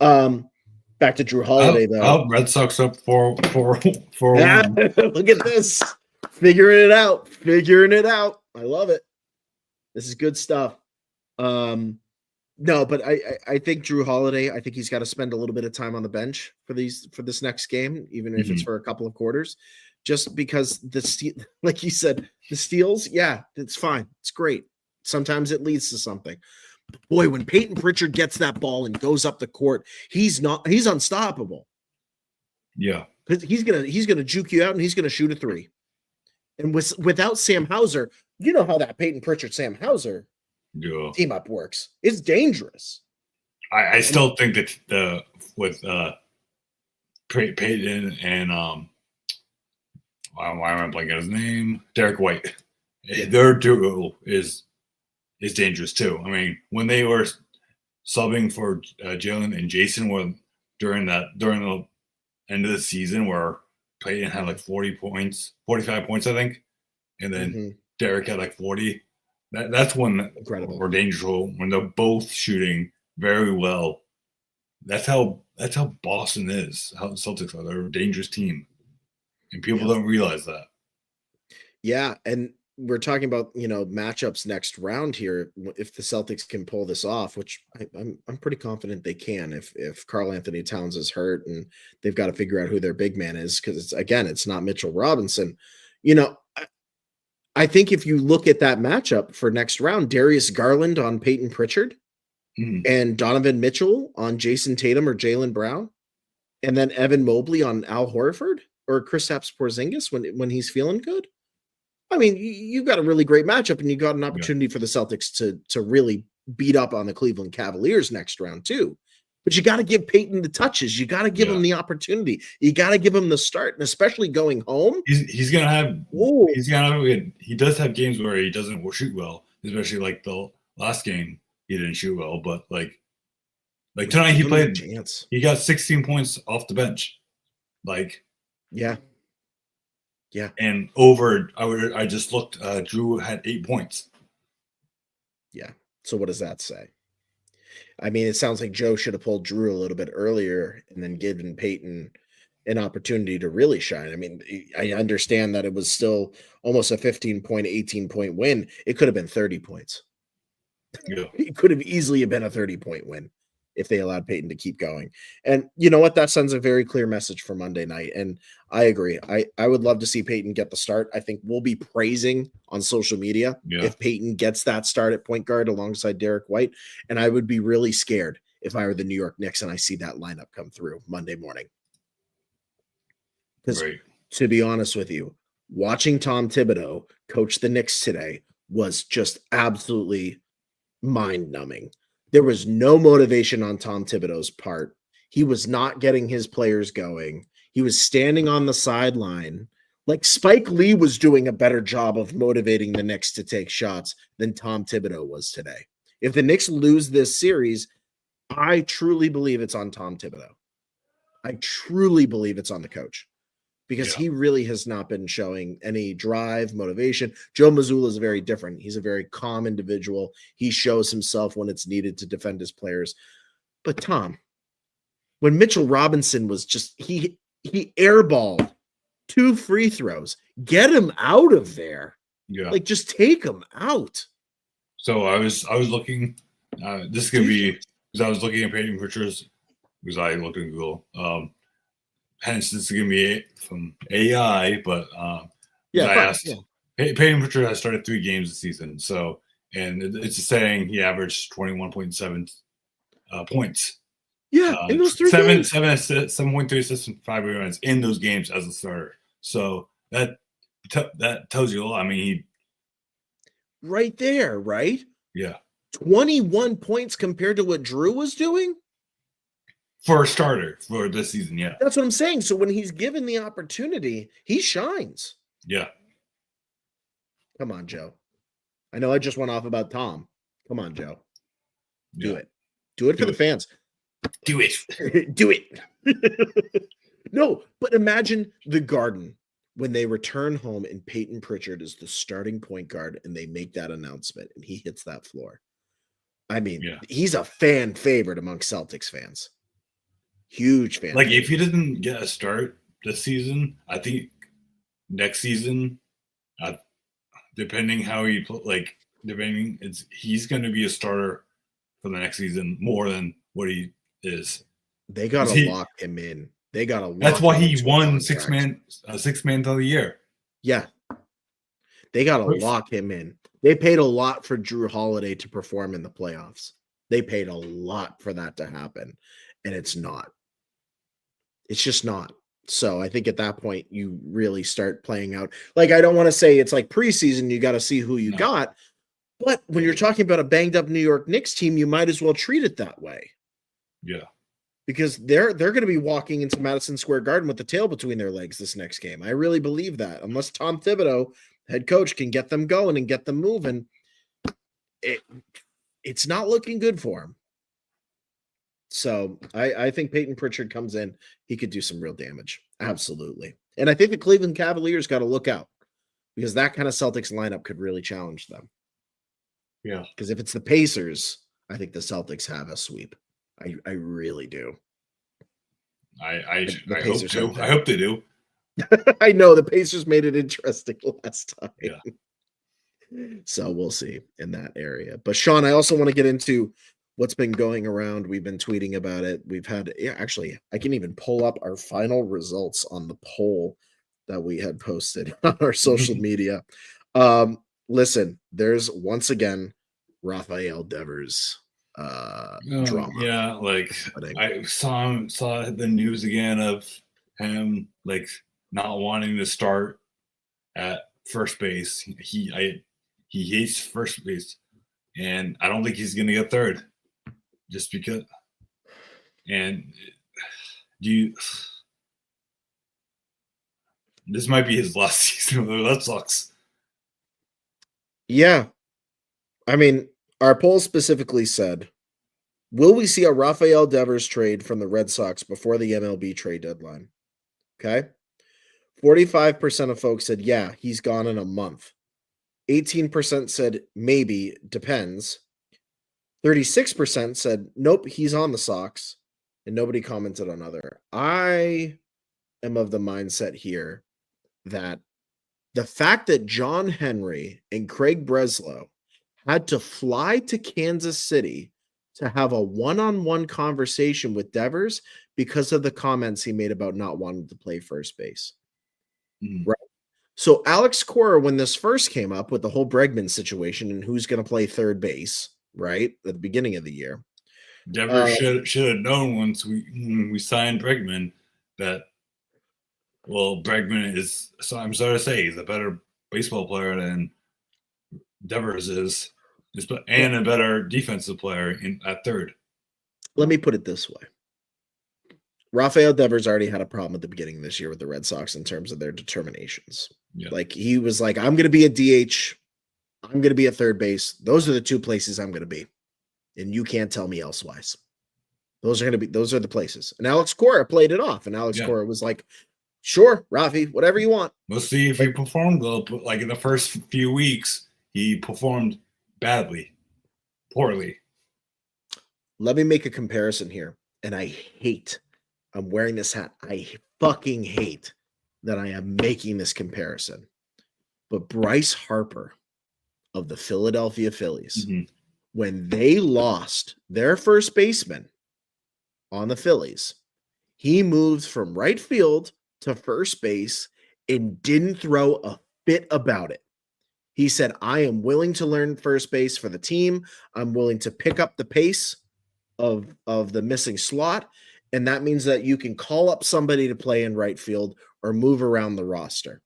Speaker 4: Back to Jrue Holiday, though.
Speaker 5: Red Sox up for
Speaker 4: Look at this. Figuring it out. I love it. This is good stuff. No, but I think Jrue Holiday, I think he's got to spend a little bit of time on the bench for this next game, even if it's for a couple of quarters, just because like you said, the steals, yeah, it's fine. It's great. Sometimes it leads to something. Boy, when Peyton Pritchard gets that ball and goes up the court, he's unstoppable.
Speaker 5: Yeah.
Speaker 4: Because he's gonna juke you out and he's gonna shoot a 3. And without Sam Hauser, you know how that Peyton Pritchard Sam Hauser team up works. It's dangerous.
Speaker 5: I still think that with Peyton and why am I blanking his name? Derek White. Their duo is dangerous too. I mean, when they were subbing for Jalen and Jason during the end of the season where Peyton had like 45 points, I think, and then Derek had like 40. That's when
Speaker 4: incredible.
Speaker 5: We're dangerous when they're both shooting very well. that's how Boston is. How the Celtics are. They're a dangerous team, and people don't realize that.
Speaker 4: Yeah, and we're talking about matchups next round here. If the Celtics can pull this off, which I'm pretty confident they can, if Karl Anthony Towns is hurt and they've got to figure out who their big man is, because it's not Mitchell Robinson. I think if you look at that matchup for next round, Darius Garland on Peyton Pritchard and Donovan Mitchell on Jason Tatum or Jaylen Brown, and then Evan Mobley on Al Horford or Kristaps Porzingis when he's feeling good. I mean, you've got a really great matchup, and you got an opportunity for the Celtics to really beat up on the Cleveland Cavaliers next round too. But you got to give Peyton the touches. You got to give him the opportunity. You got to give him the start, and especially going home.
Speaker 5: He does have games where he doesn't shoot well, especially like the last game he didn't shoot well. But like tonight he played. He got 16 points off the bench.
Speaker 4: Yeah.
Speaker 5: And over, I just looked. Drew had 8 points.
Speaker 4: Yeah. So what does that say? I mean, it sounds like Joe should have pulled Drew a little bit earlier and then given Peyton an opportunity to really shine. I mean, I understand that it was still almost a 15-point, 18-point win. It could have been 30 points.
Speaker 5: Yeah.
Speaker 4: It could have easily been a 30-point win if they allowed Peyton to keep going. And you know what? That sends a very clear message for Monday night. And I agree. I would love to see Peyton get the start. I think we'll be praising on social media if Peyton gets that start at point guard alongside Derek White. And I would be really scared if I were the New York Knicks and I see that lineup come through Monday morning. Because to be honest with you, watching Tom Thibodeau coach the Knicks today was just absolutely mind-numbing. There was no motivation on Tom Thibodeau's part. He was not getting his players going. He was standing on the sideline. Like Spike Lee was doing a better job of motivating the Knicks to take shots than Tom Thibodeau was today. If the Knicks lose this series, I truly believe it's on Tom Thibodeau. I truly believe it's on the coach. Because he really has not been showing any drive, motivation. Joe Mazzulla is very different. He's a very calm individual. He shows himself when it's needed to defend his players. But Tom, when Mitchell Robinson was he airballed 2 free throws, get him out of there.
Speaker 5: Yeah,
Speaker 4: like just take him out.
Speaker 5: So I was looking. This is gonna be because I was looking at Peyton Pritchard's because I looked at Google. Hence, this is going to be from AI, but I asked, Peyton Pritchard has started 3 games this season. So, and it's saying he averaged 21.7 points.
Speaker 4: Yeah, in those 3 games.
Speaker 5: 7.3 assists and 5 rebounds in those games as a starter. So that tells you a lot. I mean,
Speaker 4: right there, right?
Speaker 5: Yeah.
Speaker 4: 21 points compared to what Drew was doing?
Speaker 5: For a starter for this season, yeah.
Speaker 4: That's what I'm saying. So when he's given the opportunity, he shines.
Speaker 5: Yeah.
Speaker 4: Come on, Joe. I know I just went off about Tom. Come on, Joe. Do it. Do it for the fans.
Speaker 5: Do it.
Speaker 4: Do it. No, but imagine the Garden when they return home and Peyton Pritchard is the starting point guard and they make that announcement and he hits that floor. I mean, he's a fan favorite among Celtics fans. Huge fan.
Speaker 5: Like, if he doesn't get a start this season, I think next season, depending how he he's going to be a starter for the next season more than what he is.
Speaker 4: They got to lock him in. They got to.
Speaker 5: That's why he won six man of the year.
Speaker 4: Yeah, they got to lock him in. They paid a lot for Drew Holiday to perform in the playoffs. They paid a lot for that to happen, and it's not. It's just not. So I think at that point, you really start playing out. Like, I don't want to say it's like preseason, you got to see who you got. But when you're talking about a banged up New York Knicks team, you might as well treat it that way.
Speaker 5: Yeah.
Speaker 4: Because they're going to be walking into Madison Square Garden with the tail between their legs this next game. I really believe that. Unless Tom Thibodeau, head coach, can get them going and get them moving, it's not looking good for him. So I think Peyton Pritchard comes in. He could do some real damage. Absolutely. And I think the Cleveland Cavaliers got to look out because that kind of Celtics lineup could really challenge them.
Speaker 5: Yeah.
Speaker 4: Because if it's the Pacers, I think the Celtics have a sweep. I really do.
Speaker 5: I
Speaker 4: The
Speaker 5: hope
Speaker 4: Pacers
Speaker 5: so.
Speaker 4: have
Speaker 5: I hope they do.
Speaker 4: I know the Pacers made it interesting last time.
Speaker 5: Yeah.
Speaker 4: So we'll see in that area. But Sean, I also want to get into what's been going around. We've been tweeting about it. We've had, actually, I can even pull up our final results on the poll that we had posted on our social media. Listen, there's once again Rafael Devers drama.
Speaker 5: Yeah, like I saw the news again of him like not wanting to start at first base. He hates first base, and I don't think he's gonna get third, just because. And this might be his last season with the Red Sox.
Speaker 4: Yeah, I mean, our poll specifically said, will we see a Rafael Devers trade from the Red Sox before the MLB trade deadline? Okay. 45% of folks said, yeah, he's gone in a month. 18% said, maybe, depends. 36% said, nope, he's on the Sox. And nobody commented on other. I am of the mindset here that the fact that John Henry and Craig Breslow had to fly to Kansas City to have a one-on-one conversation with Devers because of the comments he made about not wanting to play first base. Right. So Alex Cora, when this first came up with the whole Bregman situation and who's going to play third base, right, at the beginning of the year,
Speaker 5: Devers should have known once we signed Bregman that, well, Bregman is, so I'm sorry to say, he's a better baseball player than Devers is, and a better defensive player at third.
Speaker 4: Let me put it this way. Rafael Devers already had a problem at the beginning of this year with the Red Sox in terms of their determinations. Yeah. Like, he was like, I'm going to be a DH. I'm going to be at third base. Those are the two places I'm going to be. And you can't tell me elsewise. Those are the places. And Alex Cora played it off. And Alex Cora was like, sure, Rafi, whatever you want.
Speaker 5: We'll see if he performed well. Like in the first few weeks, he performed poorly.
Speaker 4: Let me make a comparison here. And I'm wearing this hat. I fucking hate that I am making this comparison. But Bryce Harper of the Philadelphia Phillies, when they lost their first baseman on the Phillies, he moved from right field to first base and didn't throw a fit about it. He said, I am willing to learn first base for the team. I'm willing to pick up the pace of the missing slot. And that means that you can call up somebody to play in right field or move around the roster.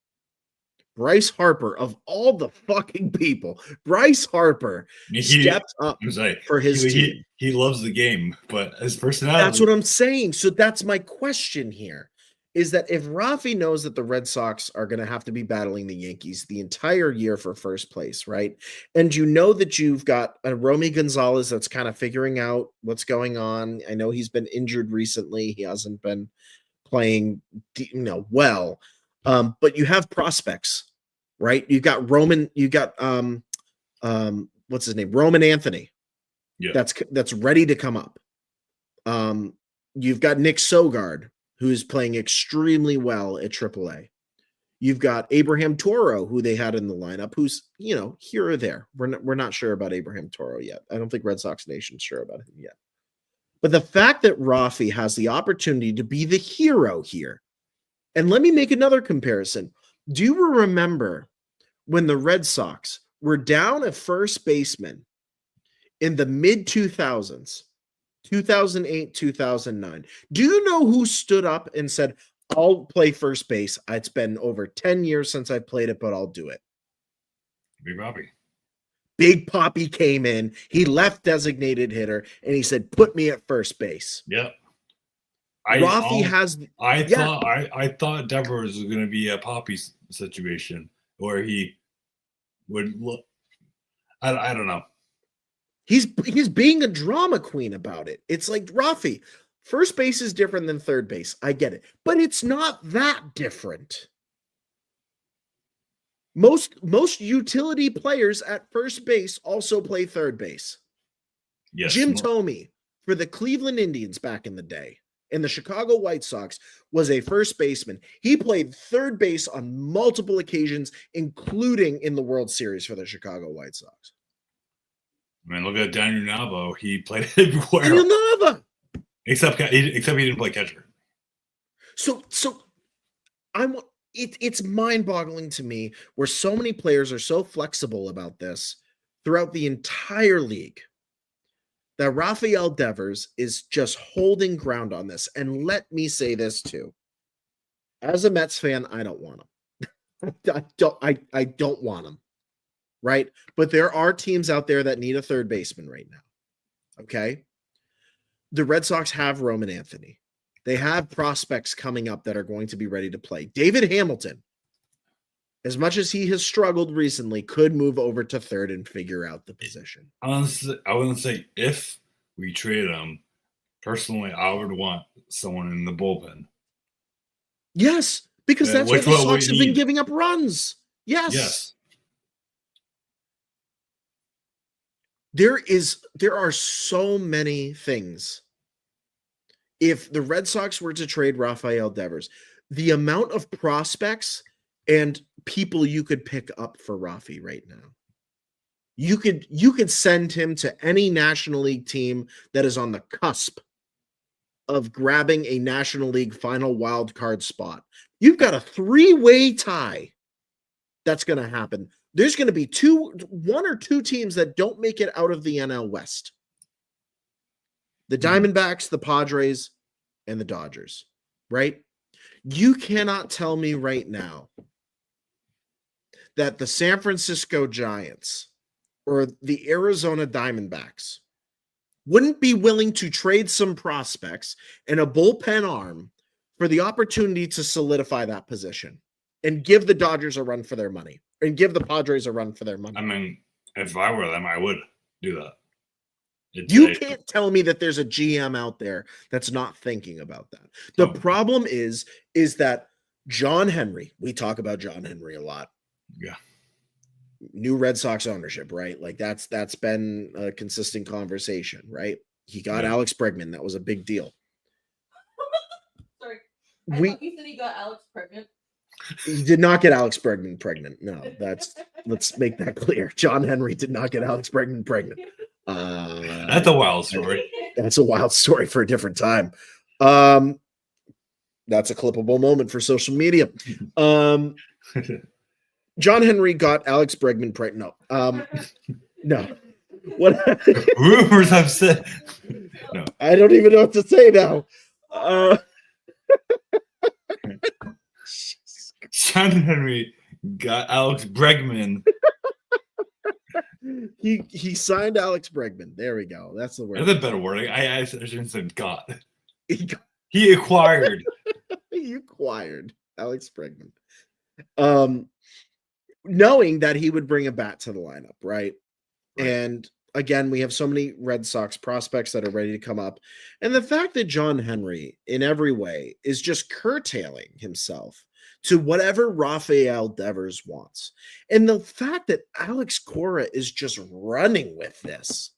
Speaker 4: Bryce Harper, of all the fucking people, Bryce Harper stepped up for his team.
Speaker 5: He loves the game, but his personality.
Speaker 4: That's what I'm saying. So that's my question here, is that if Rafi knows that the Red Sox are going to have to be battling the Yankees the entire year for first place, right? And you know that you've got a Romy Gonzalez that's kind of figuring out what's going on. I know he's been injured recently. He hasn't been playing, well. But you have prospects, right? You got Roman, what's his name? Roman Anthony. Yeah. That's ready to come up. You've got Nick Sogard, who's playing extremely well at AAA. You've got Abraham Toro, who they had in the lineup, who's, here or there. We're not sure about Abraham Toro yet. I don't think Red Sox Nation's sure about him yet. But the fact that Rafi has the opportunity to be the hero here, and let me make another comparison. Do you remember when the Red Sox were down a first baseman in the mid-2000s, 2008, 2009? Do you know who stood up and said, I'll play first base? It's been over 10 years since I played it, but I'll do it.
Speaker 5: Big Papi.
Speaker 4: Big Papi came in. He left designated hitter, and he said, put me at first base.
Speaker 5: Yep.
Speaker 4: I
Speaker 5: thought Devers was going to be a Papi situation where he would look. I don't know.
Speaker 4: He's being a drama queen about it. It's like, Rafi, first base is different than third base. I get it, but it's not that different. Most utility players at first base also play third base.
Speaker 5: Yes,
Speaker 4: Jim Thome, for the Cleveland Indians back in the day and the Chicago White Sox was a first baseman. He played third base on multiple occasions, including in the World Series for the Chicago White Sox.
Speaker 5: I mean, look at Daniel Navo. He played everywhere.
Speaker 4: Daniel Nava.
Speaker 5: Except he didn't play catcher.
Speaker 4: So it's mind-boggling to me where so many players are so flexible about this throughout the entire league that Rafael Devers is just holding ground on this. And let me say this too. As a Mets fan, I don't want him. I don't want him. Right? But there are teams out there that need a third baseman right now. Okay? The Red Sox have Roman Anthony. They have prospects coming up that are going to be ready to play. David Hamilton, as much as he has struggled recently, could move over to third and figure out the position.
Speaker 5: Honestly, I wouldn't say if we traded him. Personally, I would want someone in the bullpen.
Speaker 4: Yes, because that's what the Sox have been
Speaker 5: need.
Speaker 4: giving up runs. Yes. There are so many things. If the Red Sox were to trade Rafael Devers, the amount of prospects and people you could pick up for Rafi right now. You could send him to any National League team that is on the cusp of grabbing a National League final wild card spot. You've got a 3-way tie that's going to happen. There's going to be one or two teams that don't make it out of the NL West. The Diamondbacks, the Padres, and the Dodgers, right? You cannot tell me right now that the San Francisco Giants or the Arizona Diamondbacks wouldn't be willing to trade some prospects and a bullpen arm for the opportunity to solidify that position and give the Dodgers a run for their money and give the Padres a run for their money.
Speaker 5: I mean, if I were them, I would do that.
Speaker 4: You can't tell me that there's a GM out there that's not thinking about that. The problem is that John Henry, we talk about John Henry a lot.
Speaker 5: Yeah.
Speaker 4: New Red Sox ownership, right? Like that's been a consistent conversation, right? He got Alex Bregman. That was a big deal.
Speaker 2: Sorry. I thought you said he got Alex pregnant.
Speaker 4: He did not get Alex Bregman pregnant. No, let's make that clear. John Henry did not get Alex Bregman pregnant.
Speaker 5: That's a wild story.
Speaker 4: That's a wild story for a different time. That's a clippable moment for social media. John Henry got Alex Bregman pregnant. No. What?
Speaker 5: Rumors have said. No.
Speaker 4: I don't even know what to say now.
Speaker 5: John Henry got Alex Bregman.
Speaker 4: He signed Alex Bregman. There we go. That's the word.
Speaker 5: That's a better word. I shouldn't say got.
Speaker 4: He
Speaker 5: acquired.
Speaker 4: He acquired Alex Bregman. Knowing that he would bring a bat to the lineup, right? And again, we have so many Red Sox prospects that are ready to come up. And the fact that John Henry, in every way, is just curtailing himself to whatever Rafael Devers wants. And the fact that Alex Cora is just running with this.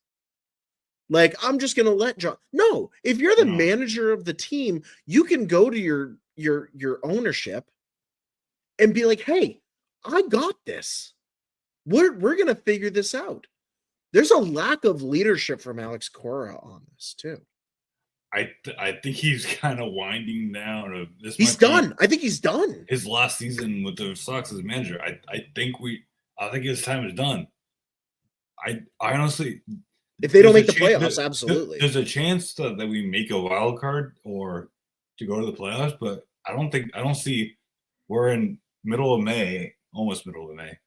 Speaker 4: Like, I'm just going to let John. No, if you're the manager of the team, you can go to your ownership and be like, hey, I got this. We're going to figure this out. There's a lack of leadership from Alex Cora on this too.
Speaker 5: I think he's kind of winding down.
Speaker 4: He's done. I think he's done.
Speaker 5: His last season with the Sox as manager. I think his time is done. I honestly,
Speaker 4: if they don't make the playoffs, absolutely.
Speaker 5: There's a chance that we make a wild card or to go to the playoffs, but I don't see. We're in middle of May, almost middle of May,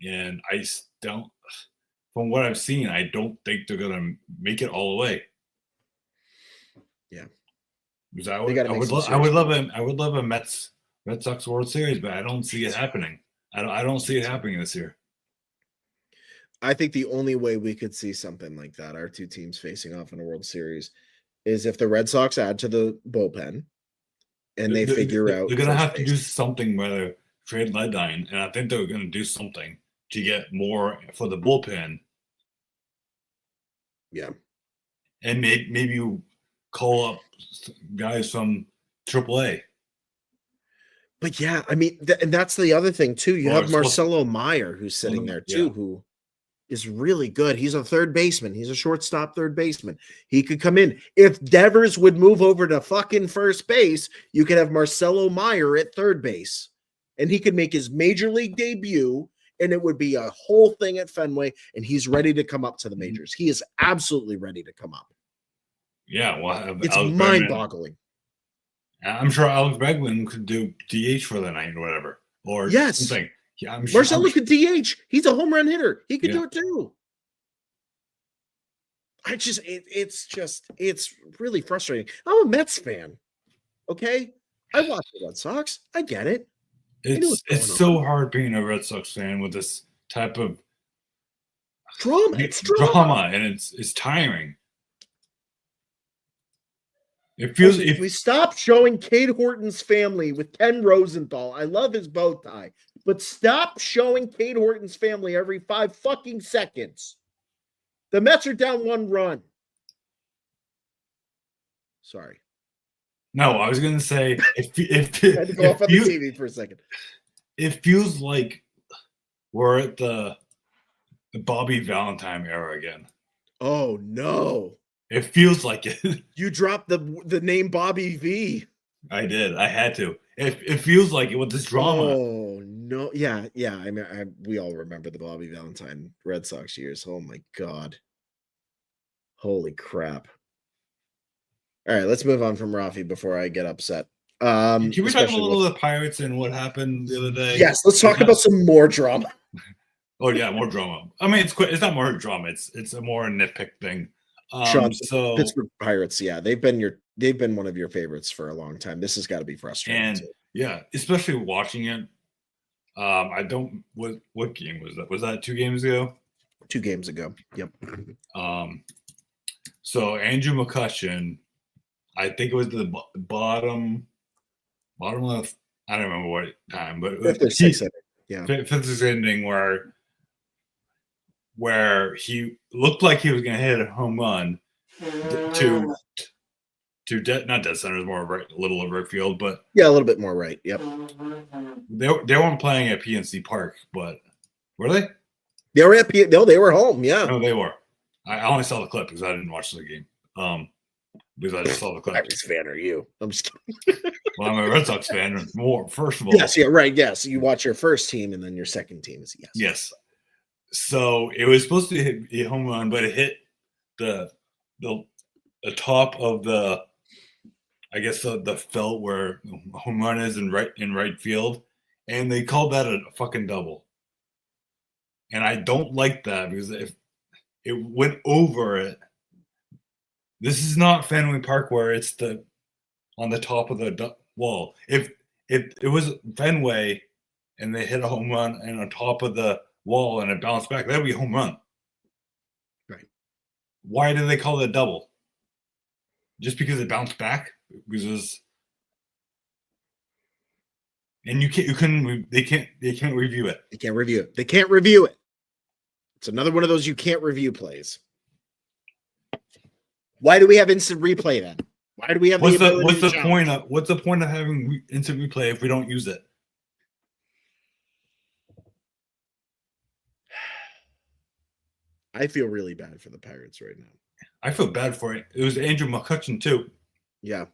Speaker 5: and I don't. From what I've seen, I don't think they're gonna make it all the way.
Speaker 4: Yeah,
Speaker 5: because I would love a Mets Red Sox World Series, but I don't see it happening. I don't see it happening this year.
Speaker 4: I think the only way we could see something like that, our two teams facing off in a World Series, is if the Red Sox add to the bullpen and they figure out.
Speaker 5: They're gonna have to do something, whether trade Ledine, and I think they're gonna do something to get more for the bullpen.
Speaker 4: Yeah.
Speaker 5: and maybe you call up guys from AAA.
Speaker 4: But yeah, I mean, and that's the other thing too. You
Speaker 5: Or
Speaker 4: have
Speaker 5: it's supposed-
Speaker 4: Marcelo Meyer who's sitting there too,
Speaker 5: Yeah.
Speaker 4: who is really good. He's a third baseman. He's a shortstop third baseman. He could come in. If Devers would move over to fucking first base, you could have Marcelo Meyer at third base, and he could make his major league debut, and it would be a whole thing at Fenway, and he's ready to come up to the majors. He is absolutely ready to come up.
Speaker 5: Yeah, well,
Speaker 4: It's
Speaker 5: Alex Bregman-
Speaker 4: mind-boggling.
Speaker 5: I'm sure Alex Bregman could do DH for the night or whatever, or
Speaker 4: Yes.
Speaker 5: something. Yeah, I'm sure.
Speaker 4: Marcelo could DH. He's a home run hitter. He could
Speaker 5: Yeah.
Speaker 4: do it too. It's really frustrating. I'm a Mets fan. Okay, I watch the Red Sox. I get it.
Speaker 5: It's so hard being a Red Sox fan with this type of
Speaker 4: Drama. It's drama.
Speaker 5: and it's tiring. It feels
Speaker 4: If we stop showing Cade Horton's family with Ken Rosenthal, I love his bow tie, but stop showing Cade Horton's family every 5 fucking seconds. The Mets are down 1 run. Sorry.
Speaker 5: No, I was gonna say if
Speaker 4: I had to go off on the TV for a second.
Speaker 5: It feels like we're at the Bobby Valentine era again.
Speaker 4: Oh no.
Speaker 5: It feels like it.
Speaker 4: You dropped the name Bobby V.
Speaker 5: I did. I had to. It feels like it with this drama.
Speaker 4: Oh no. Yeah. I mean, we all remember the Bobby Valentine Red Sox years. Oh my God. Holy crap. All right, let's move on from Rafi before I get upset.
Speaker 5: Can we talk a little of the Pirates and what happened the other day?
Speaker 4: Yes, let's talk about some more drama.
Speaker 5: Oh yeah, more drama. I mean, it's not more drama. It's a more nitpick thing.
Speaker 4: Sean,
Speaker 5: So
Speaker 4: Pittsburgh Pirates, yeah, they've been one of your favorites for a long time. This has got to be frustrating.
Speaker 5: And
Speaker 4: too.
Speaker 5: yeah, especially watching it. I don't. What game was that? Was that 2 games ago?
Speaker 4: 2 games ago. Yep.
Speaker 5: So Andrew McCutchen, I think it was the bottom of, I don't remember what time, but
Speaker 4: Fifth or sixth inning. Yeah.
Speaker 5: Fifth or sixth inning where he looked like he was going to hit a home run to not dead center, more right, a little over field, but
Speaker 4: yeah, a little bit more right. Yep.
Speaker 5: They weren't playing at PNC Park, but were they?
Speaker 4: They were at no, they were home. Yeah.
Speaker 5: No, they were. I only saw the clip because I didn't watch the game. Because I just saw the clip.
Speaker 4: Pirates fan are you? I'm just kidding.
Speaker 5: Well, I'm a Red Sox fan. More, first of all.
Speaker 4: Yes, yeah, right. Yes, you watch your first team, and then your second team is yes.
Speaker 5: Yes. So it was supposed to hit a home run, but it hit the top of the, I guess the felt where home run is in right field, and they called that a fucking double. And I don't like that because if it went over it, this is not Fenway Park where it's on the top of the wall. If it was Fenway and they hit a home run and on top of the wall and it bounced back, that would be a home run.
Speaker 4: Right.
Speaker 5: Why did they call it a double? Just because it bounced back? Because and they can't review it.
Speaker 4: They can't review it. They can't review it. It's another one of those you can't review plays. Why do we have instant replay then? Why do we have
Speaker 5: what's the point of having instant replay if we don't use it?
Speaker 4: I feel really bad for the Pirates right now.
Speaker 5: I feel bad for it. It was Andrew McCutchen too.
Speaker 4: Yeah.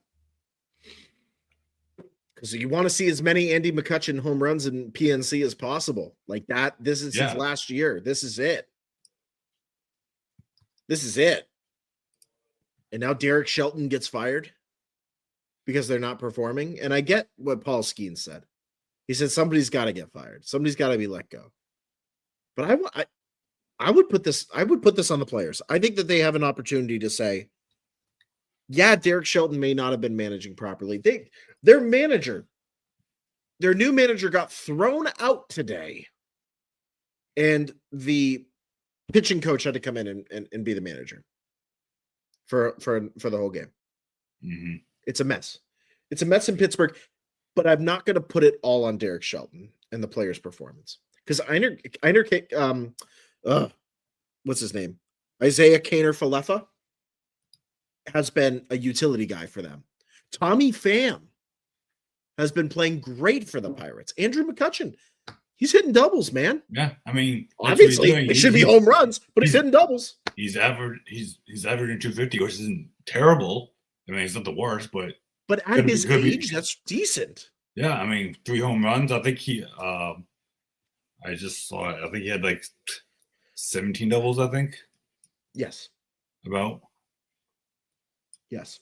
Speaker 4: Because you want to see as many Andy McCutchen home runs in PNC as possible. Like that. This is his last year. This is it. This is it. And now Derek Shelton gets fired because they're not performing. And I get what Paul Skeen said. He said somebody's got to get fired. Somebody's got to be let go. But I would put this on the players. I think that they have an opportunity to say, yeah, Derek Shelton may not have been managing properly. Their new manager got thrown out today. And the pitching coach had to come in and be the manager for the whole game.
Speaker 5: Mm-hmm.
Speaker 4: It's a mess. It's a mess in Pittsburgh, but I'm not going to put it all on Derek Shelton and the player's performance. Because what's his name? Isaiah Kaner-Falefa. has been a utility guy for them. Tommy Pham has been playing great for the Pirates. Andrew McCutchen, he's hitting doubles, man.
Speaker 5: Yeah, I mean,
Speaker 4: Obviously, it should be home runs, but he's hitting doubles.
Speaker 5: He's averaging 250, which isn't terrible. I mean, it's not the worst, but
Speaker 4: at his age, that's decent.
Speaker 5: Yeah, I mean, 3 home runs. I think he. I just saw it. I think he had like 17 doubles. I think.
Speaker 4: Yes.
Speaker 5: About.
Speaker 4: Yes.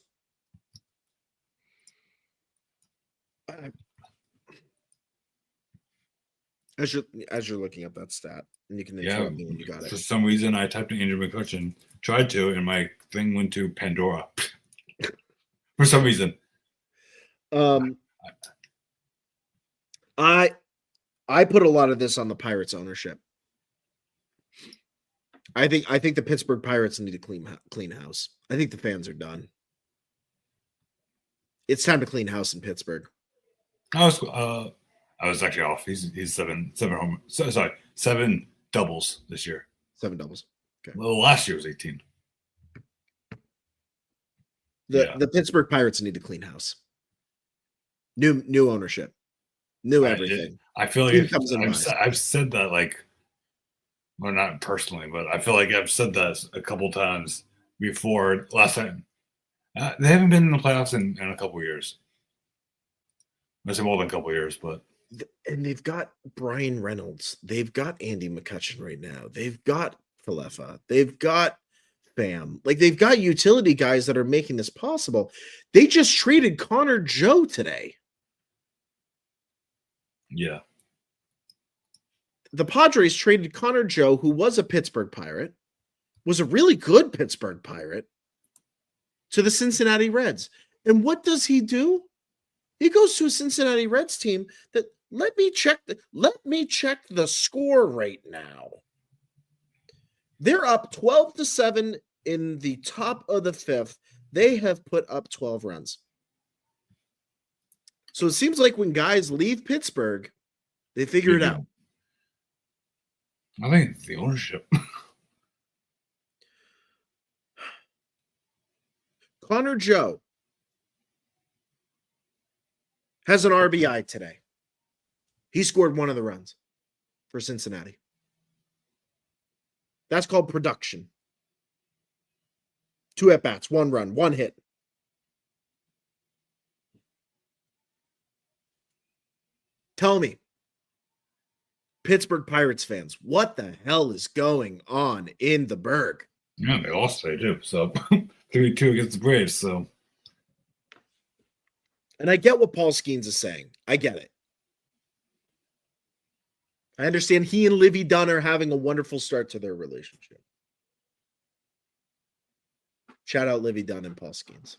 Speaker 4: As you're looking up that stat, and you can interrupt me when you got it.
Speaker 5: For some reason, I typed in Andrew McCutchen, tried to, and my thing went to Pandora. For some reason.
Speaker 4: I put a lot of this on the Pirates ownership. I think the Pittsburgh Pirates need to clean house. I think the fans are done. It's time to clean house in Pittsburgh.
Speaker 5: I was actually off. He's seven doubles this year.
Speaker 4: 7 doubles. Okay.
Speaker 5: Well, last year was 18.
Speaker 4: The Pittsburgh Pirates need to clean house. New ownership. New everything.
Speaker 5: I feel like I've said that, like, well, not personally, but I feel like I've said that a couple times before. Last time, they haven't been in the playoffs in a couple years. I say more than a couple years, but
Speaker 4: and they've got Brian Reynolds, they've got Andy McCutchen right now, they've got Falefa, they've got Pham, like they've got utility guys that are making this possible. They just traded Connor Joe today.
Speaker 5: Yeah.
Speaker 4: The Padres traded Connor Joe, who was a Pittsburgh Pirate, was a really good Pittsburgh Pirate, to the Cincinnati Reds. And what does he do? He goes to a Cincinnati Reds team that let me check the score right now. They're up 12-7 in the top of the 5th. They have put up 12 runs. So it seems like when guys leave Pittsburgh, they figure it out.
Speaker 5: I think it's the ownership.
Speaker 4: Connor Joe has an RBI today. He scored one of the runs for Cincinnati. That's called production. 2 at-bats, 1 run, 1 hit. Tell me, Pittsburgh Pirates fans, what the hell is going on in the Berg?
Speaker 5: Yeah, they lost today too. So 3-2 against the Braves. So,
Speaker 4: and I get what Paul Skeens is saying. I get it. I understand he and Livy Dunn are having a wonderful start to their relationship. Shout out Livy Dunn and Paul Skeens.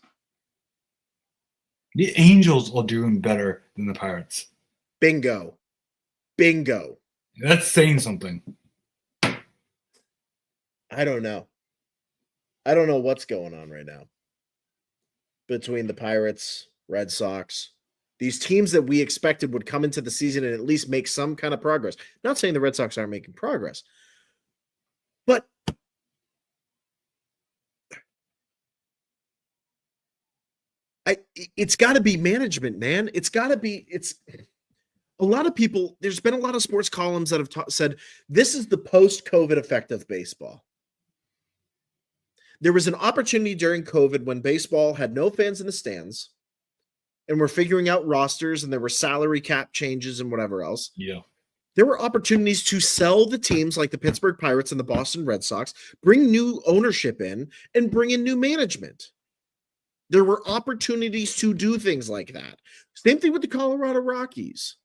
Speaker 5: The Angels are doing better than the Pirates.
Speaker 4: Bingo. Bingo.
Speaker 5: That's saying something.
Speaker 4: I don't know. I don't know what's going on right now between the Pirates, Red Sox, these teams that we expected would come into the season and at least make some kind of progress. Not saying the Red Sox aren't making progress, but it's got to be management, man. It's got to be. It's a lot of people. There's been a lot of sports columns that have said this is the post-COVID effect of baseball. There was an opportunity during COVID when baseball had no fans in the stands and we're figuring out rosters and there were salary cap changes and whatever else.
Speaker 5: Yeah.
Speaker 4: There were opportunities to sell the teams like the Pittsburgh Pirates and the Boston Red Sox, bring new ownership in, and bring in new management. There were opportunities to do things like that. Same thing with the Colorado Rockies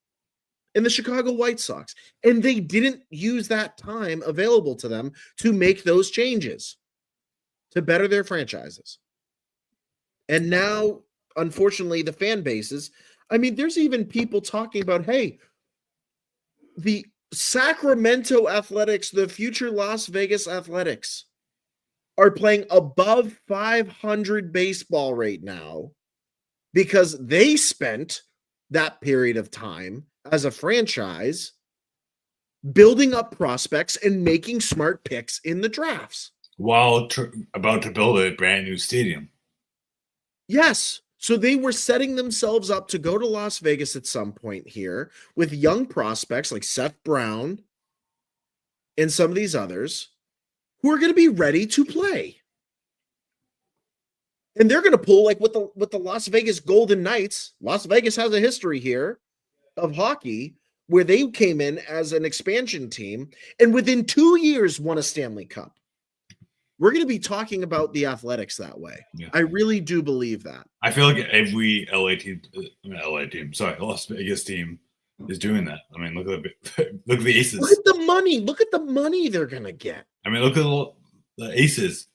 Speaker 4: and the Chicago White Sox. And they didn't use that time available to them to make those changes to better their franchises. And now, unfortunately, the fan bases, I mean, there's even people talking about, hey, the Sacramento Athletics, the future Las Vegas Athletics, are playing above 500 baseball right now because they spent that period of time as a franchise building up prospects and making smart picks in the drafts.
Speaker 5: While about to build a brand new stadium.
Speaker 4: Yes. So they were setting themselves up to go to Las Vegas at some point here with young prospects like Seth Brown and some of these others who are going to be ready to play. And they're going to pull like with the Las Vegas Golden Knights. Las Vegas has a history here of hockey where they came in as an expansion team and within 2 years won a Stanley Cup. We're going to be talking about the Athletics that way.
Speaker 5: Yeah.
Speaker 4: I really do believe that.
Speaker 5: I feel like every Las Vegas team is doing that. I mean, look at the Aces.
Speaker 4: Look at the money. Look at the money they're going to get.
Speaker 5: I mean, look at the Aces.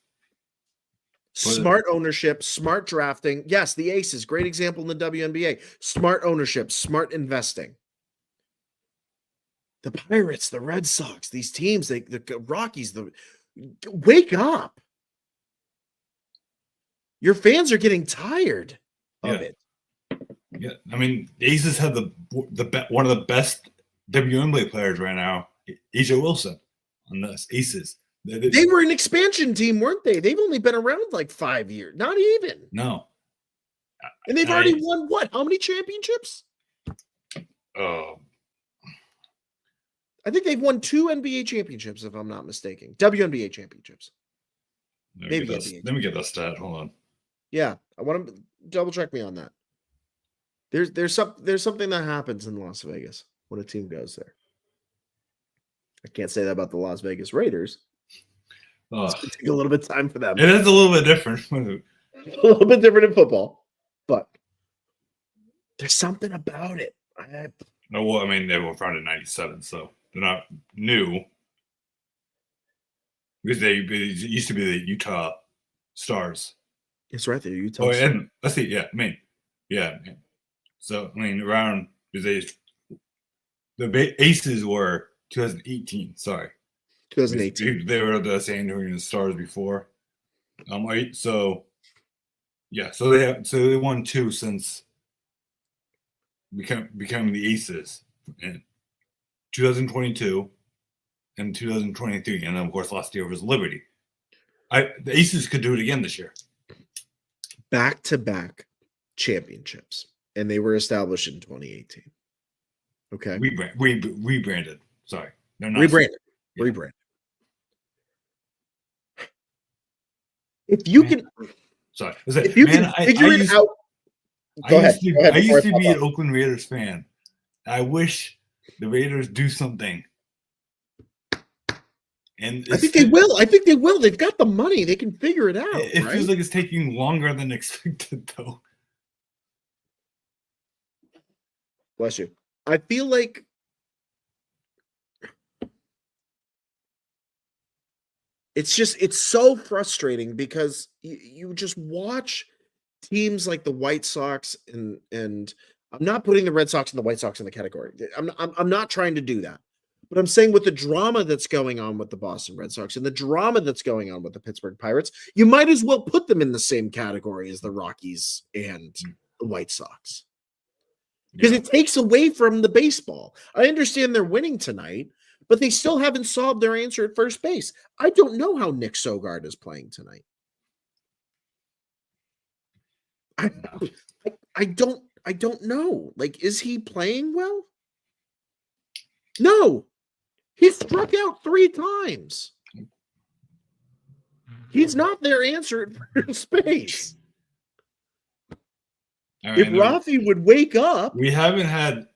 Speaker 4: Smart ownership, smart drafting. Yes, the Aces, great example in the WNBA. Smart ownership, smart investing. The Pirates, the Red Sox, these teams, the Rockies, wake up. Your fans are getting tired of it.
Speaker 5: Yeah, I mean, the Aces have one of the best WNBA players right now, AJ Wilson, on the Aces.
Speaker 4: They were an expansion team, weren't they? They've only been around like 5 years, not even.
Speaker 5: No.
Speaker 4: And they've already won what? How many championships? I think they've won 2 NBA championships, if I'm not mistaken. WNBA championships.
Speaker 5: Let me get that stat. Hold on.
Speaker 4: Yeah, I want to double check me on that. There's something that happens in Las Vegas when a team goes there. I can't say that about the Las Vegas Raiders. It's going to take a little bit of time for them.
Speaker 5: It is a little bit different.
Speaker 4: A little bit different in football, but there's something about it.
Speaker 5: No, well, I mean, they were founded in 97, so they're not new. Because they used to be the Utah Stars.
Speaker 4: It's right there, Utah.
Speaker 5: Oh, and let's see, yeah, I mean, yeah. So, I mean, around the Aces were 2018. Sorry,
Speaker 4: 2018.
Speaker 5: They were the San Antonio Stars before. So they won 2 since becoming the Aces in 2022 and 2023, and then of course last year was Liberty. The Aces could do it again this year.
Speaker 4: Back-to-back championships, and they were established in 2018. Okay,
Speaker 5: rebranded. Sorry, they're not
Speaker 4: rebranded. Yeah. Rebranded. If you can,
Speaker 5: sorry,
Speaker 4: if you can figure it out. Go ahead.
Speaker 5: I used to be an Oakland Raiders fan. I wish the Raiders do something. And
Speaker 4: I think they will. They've got the money. They can figure it out.
Speaker 5: It feels like it's taking longer than expected, though.
Speaker 4: Bless you. I feel like it's so frustrating because you just watch teams like the White Sox and I'm not putting the Red Sox and the White Sox in the category. I'm not trying to do that. But I'm saying with the drama that's going on with the Boston Red Sox and the drama that's going on with the Pittsburgh Pirates, you might as well put them in the same category as the Rockies and the White Sox. Because it takes away from the baseball. I understand they're winning tonight, but they still haven't solved their answer at first base. I don't know how Nick Sogard is playing tonight. I don't know. Like, is he playing well? No. He struck out 3 times. He's not their answer at first base. If Rafi would wake up.
Speaker 5: We haven't had,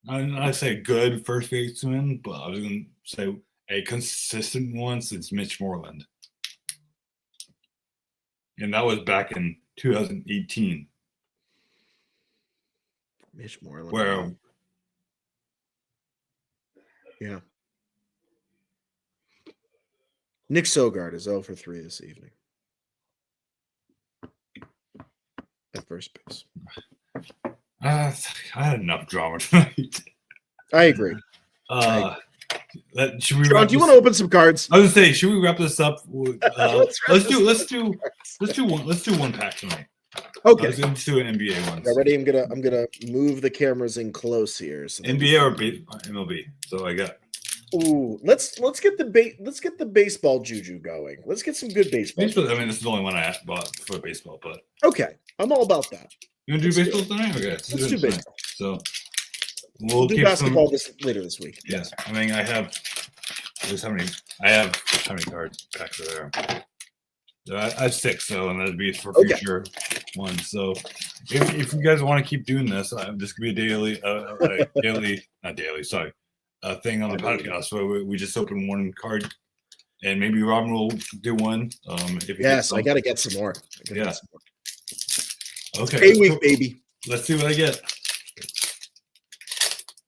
Speaker 5: I say good first baseman, but I was going to say a consistent one since Mitch Moreland. And that was back in 2018.
Speaker 4: Mitch Moreland.
Speaker 5: Where.
Speaker 4: Yeah. Nick Sogard is 0 for 3 this evening. At first base.
Speaker 5: I had enough drama tonight.
Speaker 4: I agree.
Speaker 5: Should we
Speaker 4: John, do you want to open some cards?
Speaker 5: I was gonna say, should we wrap this up? Let's do one pack tonight.
Speaker 4: Okay.
Speaker 5: Let's do an NBA one.
Speaker 4: Ready? I'm gonna move the cameras in close here. So
Speaker 5: NBA or MLB. So I got
Speaker 4: Ooh, let's get the baseball juju going. Let's get some good baseball.
Speaker 5: Baseball. I mean, this is the only one I bought for baseball, but
Speaker 4: Okay, I'm all about that.
Speaker 5: you want to do baseball tonight? Okay,
Speaker 4: Let's do
Speaker 5: tonight.
Speaker 4: baseball.
Speaker 5: So
Speaker 4: We'll do
Speaker 5: keep
Speaker 4: basketball later this week.
Speaker 5: Yeah, I mean, I have how many cards packs are there? I have 6, so and that'd be for future ones. So if you guys want to keep doing this, this could be a daily, not daily, sorry, a thing on the podcast where we just open one card, and maybe Robin will do one.
Speaker 4: Yes, I got to get some more.
Speaker 5: Okay.
Speaker 4: A week, baby.
Speaker 5: Let's see what I get.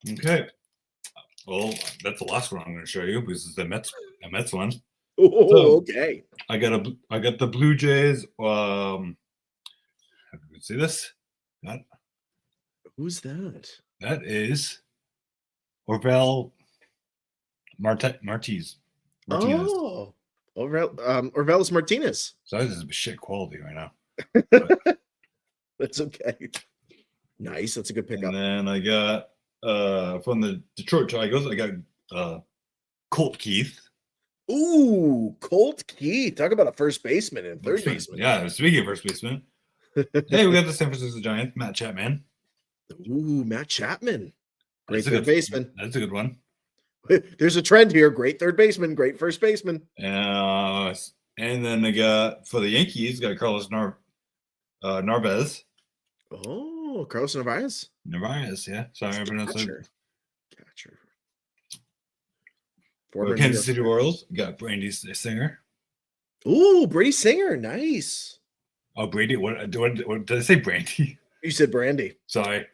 Speaker 5: Okay. Well, that's the last one I'm going to show you because it's the Mets one.
Speaker 4: Oh,
Speaker 5: So,
Speaker 4: okay.
Speaker 5: I got the Blue Jays. See this?
Speaker 4: Who's that?
Speaker 5: That is Orvel Martinez.
Speaker 4: Oh, Orvelis Martinez.
Speaker 5: So this is shit quality right now.
Speaker 4: That's okay. Nice. That's a good pickup.
Speaker 5: And then I got from the Detroit Tigers, I got Colt Keith.
Speaker 4: Ooh, Colt Keith. Talk about a first baseman and third baseman.
Speaker 5: Yeah, speaking of first baseman. Hey, we got the San Francisco Giants, Matt Chapman.
Speaker 4: Ooh, Matt Chapman. Great
Speaker 5: That's a
Speaker 4: third baseman.
Speaker 5: That's a good one.
Speaker 4: There's a trend here. Great third baseman, great first baseman.
Speaker 5: And then I got for the Yankees, got Carlos Narvaez.
Speaker 4: Oh, Carlos Narvaez.
Speaker 5: Narvaez, yeah. Sorry, I pronounced it.
Speaker 4: Catcher.
Speaker 5: For Kansas City Royals, got Brandy Singer.
Speaker 4: Ooh, Brady Singer, nice.
Speaker 5: Oh, Brady. What did I say? Brandy.
Speaker 4: You said Brandy.
Speaker 5: Sorry.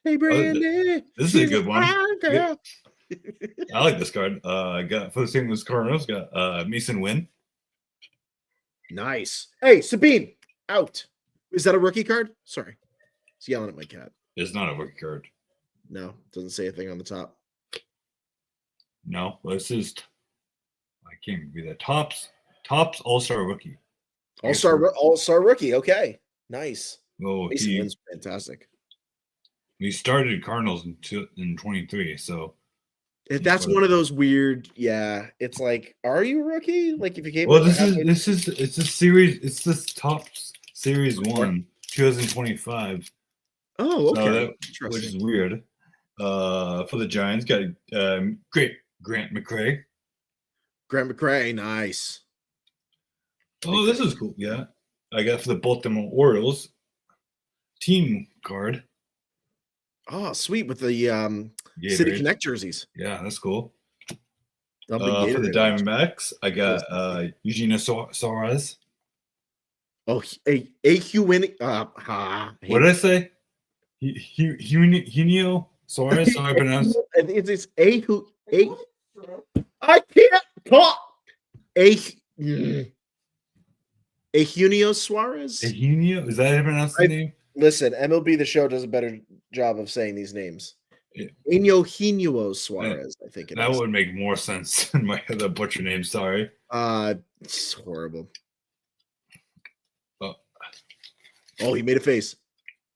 Speaker 4: Hey, Brandy.
Speaker 5: This is a good one. I like this card. I got for the St. Louis Cardinals. Got Mason Wynn.
Speaker 4: Nice. Hey, Sabine, out. Is that a rookie card? Sorry, he's yelling at my cat.
Speaker 5: It's not a rookie card.
Speaker 4: No, doesn't say a thing on the top.
Speaker 5: No, this is. I can't be that Tops All-Star rookie.
Speaker 4: All-star rookie. Okay, nice.
Speaker 5: Oh,
Speaker 4: Mason Wynn's fantastic.
Speaker 5: He started Cardinals in 23, so
Speaker 4: that's one of those weird. Yeah, it's like, are you a rookie? Like if you came.
Speaker 5: Well, it's a series. It's this Tops Series 1, 2025.
Speaker 4: Oh, okay.
Speaker 5: So which is weird. For the Giants, got great Grant McCray.
Speaker 4: Grant McCray, nice.
Speaker 5: Oh, this is cool. Yeah, I got for the Baltimore Orioles team card.
Speaker 4: Oh, sweet with the City Connect jerseys.
Speaker 5: Yeah, that's cool.
Speaker 4: For
Speaker 5: the Diamondbacks, I got Eugenio Suarez.
Speaker 4: Oh,
Speaker 5: What did I say? Eugenio Suarez. How I pronounce it?
Speaker 4: It's I can't talk. Eugenio Suarez.
Speaker 5: Eugenio, is that how you pronounce the name?
Speaker 4: Listen, MLB The Show does a better job of saying these names.
Speaker 5: Yeah.
Speaker 4: Eugenio Suarez, I think
Speaker 5: that would make more sense than the butcher name. Sorry.
Speaker 4: It's horrible. Oh, he made a face.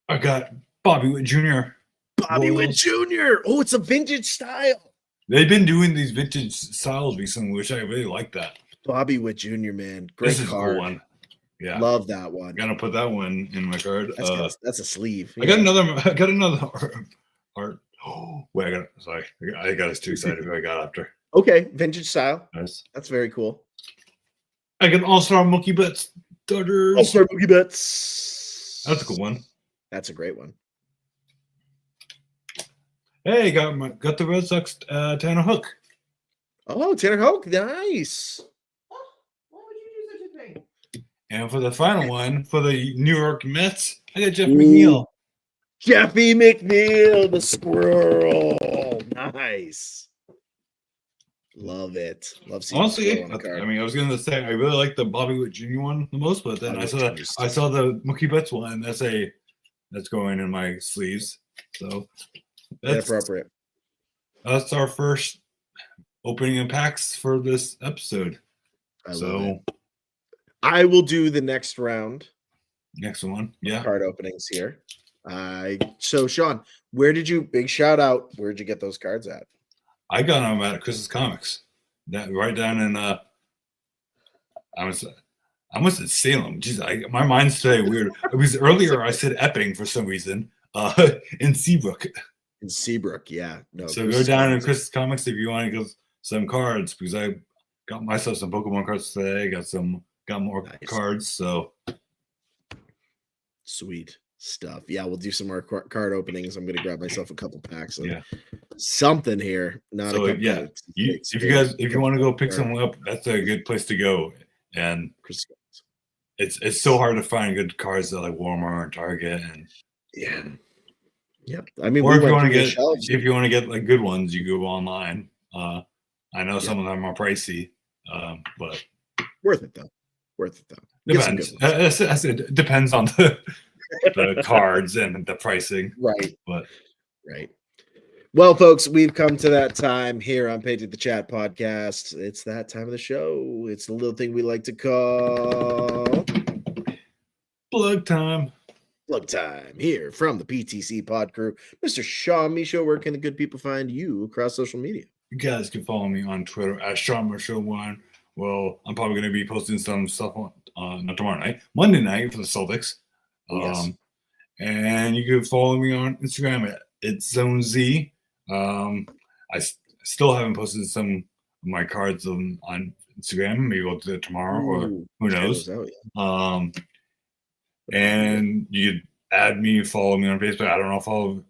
Speaker 5: I got Bobby Witt Jr.
Speaker 4: Bobby Witt Jr. Oh, it's a vintage style.
Speaker 5: They've been doing these vintage styles recently, which I really like that.
Speaker 4: Bobby Witt Jr., man. Great card.
Speaker 5: A cool one. Yeah.
Speaker 4: Love that one.
Speaker 5: Gotta put that one in my card.
Speaker 4: That's a sleeve.
Speaker 5: Yeah. I got another art. Oh, wait, I got too excited what I got after.
Speaker 4: Okay, vintage style.
Speaker 5: Nice.
Speaker 4: That's very cool.
Speaker 5: I got All-Star Mookie Betts starters.
Speaker 4: All-Star Mookie Betts.
Speaker 5: That's a cool one.
Speaker 4: That's a great one.
Speaker 5: Hey, got the Red Sox Tanner Hook.
Speaker 4: Oh, Tanner Hook, nice.
Speaker 2: Why would you do such a thing?
Speaker 5: And for the final one, for the New York Mets, I got Jeff McNeil.
Speaker 4: Jeffy McNeil, the squirrel. Nice. Love it. Love seeing
Speaker 5: Honestly,
Speaker 4: on the card.
Speaker 5: I mean, I was going to say I really like the Bobby Witt Jr. one the most, but then I saw the Mookie Betts one. That's going in my sleeves. So that's
Speaker 4: appropriate.
Speaker 5: That's our first opening and packs for this episode.
Speaker 4: I will do the next round.
Speaker 5: Next one, yeah.
Speaker 4: Card openings here. So Sean, big shout out. Where'd you get those cards at?
Speaker 5: I got them at Chris's Comics. That right down in I almost said Salem. Jeez, my mind's today weird. Because earlier I said Epping for some reason. In Seabrook.
Speaker 4: In Seabrook, yeah. No.
Speaker 5: So go down to Chris's Comics if you want to get some cards, because I got myself some Pokemon cards today. Got more cards. So
Speaker 4: sweet stuff. Yeah, we'll do some more card openings. I'm gonna grab myself a couple packs of
Speaker 5: yeah.
Speaker 4: something here. Not
Speaker 5: So
Speaker 4: a couple.
Speaker 5: yeah, if you want to go pick someone up, that's a good place to go. And it's so hard to find good cards at like Walmart and Target and
Speaker 4: yeah. Yep. I mean,
Speaker 5: or if you want to get like good ones, you go online. I know some of them are pricey, but
Speaker 4: worth it though.
Speaker 5: Depends. I said it depends on the cards and the pricing.
Speaker 4: Right.
Speaker 5: But
Speaker 4: right. Well, folks, we've come to that time here on Painted the Chat podcast. It's that time of the show. It's the little thing we like to call
Speaker 5: Plug Time.
Speaker 4: Plug time here from the PTC Pod Crew. Mr. Sean Michaud, where can the good people find you across social media?
Speaker 5: You guys can follow me on Twitter at SeanMichaud1. Well, I'm probably going to be posting some stuff on not tomorrow night, Monday night for the Celtics.
Speaker 4: Yes.
Speaker 5: And you can follow me on Instagram at It's Zone Z. I still haven't posted some of my cards on Instagram. Maybe we'll do it tomorrow, or who knows. And you could add me, follow me on Facebook. I don't know if I'll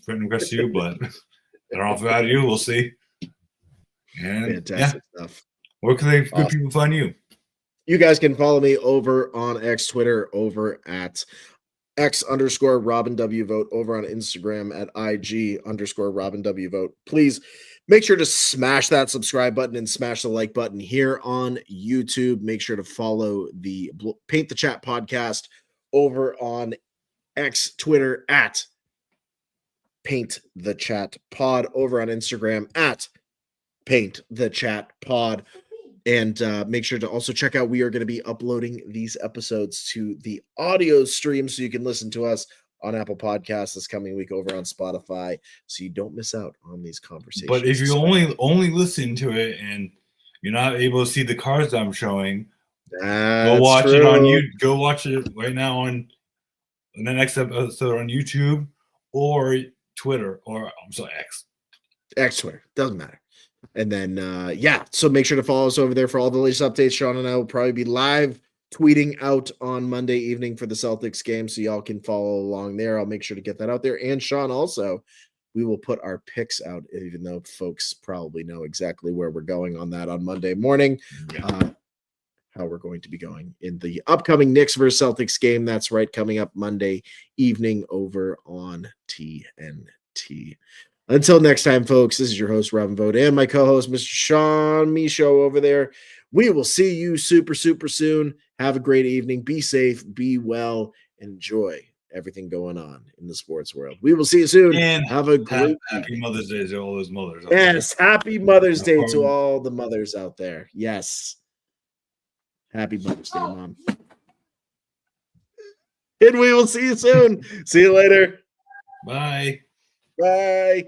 Speaker 5: friend request you, but I don't know if I add you. We'll see. And
Speaker 4: fantastic stuff.
Speaker 5: Where can good people find you?
Speaker 4: You guys can follow me over on X, Twitter, over at X_Robin W Vogt, over on Instagram at IG_Robin W Vogt. Please make sure to smash that subscribe button and smash the like button here on YouTube. Make sure to follow the Paint the Chat podcast over on X, Twitter at Paint the Chat Pod, over on Instagram at Paint the Chat Pod. And make sure to also check out, we are going to be uploading these episodes to the audio stream so you can listen to us on Apple Podcasts this coming week, over on Spotify, so you don't miss out on these conversations.
Speaker 5: But if you only listen to it and you're not able to see the cards I'm showing, go watch it on YouTube. Go watch it right now on the next episode on YouTube or Twitter, or I'm sorry,
Speaker 4: X, Twitter, doesn't matter. And then, so make sure to follow us over there for all the latest updates. Sean and I will probably be live tweeting out on Monday evening for the Celtics game, so y'all can follow along there. I'll make sure to get that out there. And Sean, also, we will put our picks out, even though folks probably know exactly where we're going on that on Monday morning. Yeah. How we're going to be going in the upcoming Knicks versus Celtics game. That's right, coming up Monday evening over on TNT. Until next time, folks, this is your host, Robin Vogt, and my co-host, Mr. Sean Michaud over there. We will see you super, super soon. Have a great evening. Be safe, be well, and enjoy everything going on in the sports world. We will see you soon.
Speaker 5: And
Speaker 4: have a great
Speaker 5: happy Mother's Day to all those mothers.
Speaker 4: Yes, happy Mother's Day to all the mothers out there. Yes. Happy Mother's Day, Mom. And we will see you soon. See you later.
Speaker 5: Bye.
Speaker 4: Bye.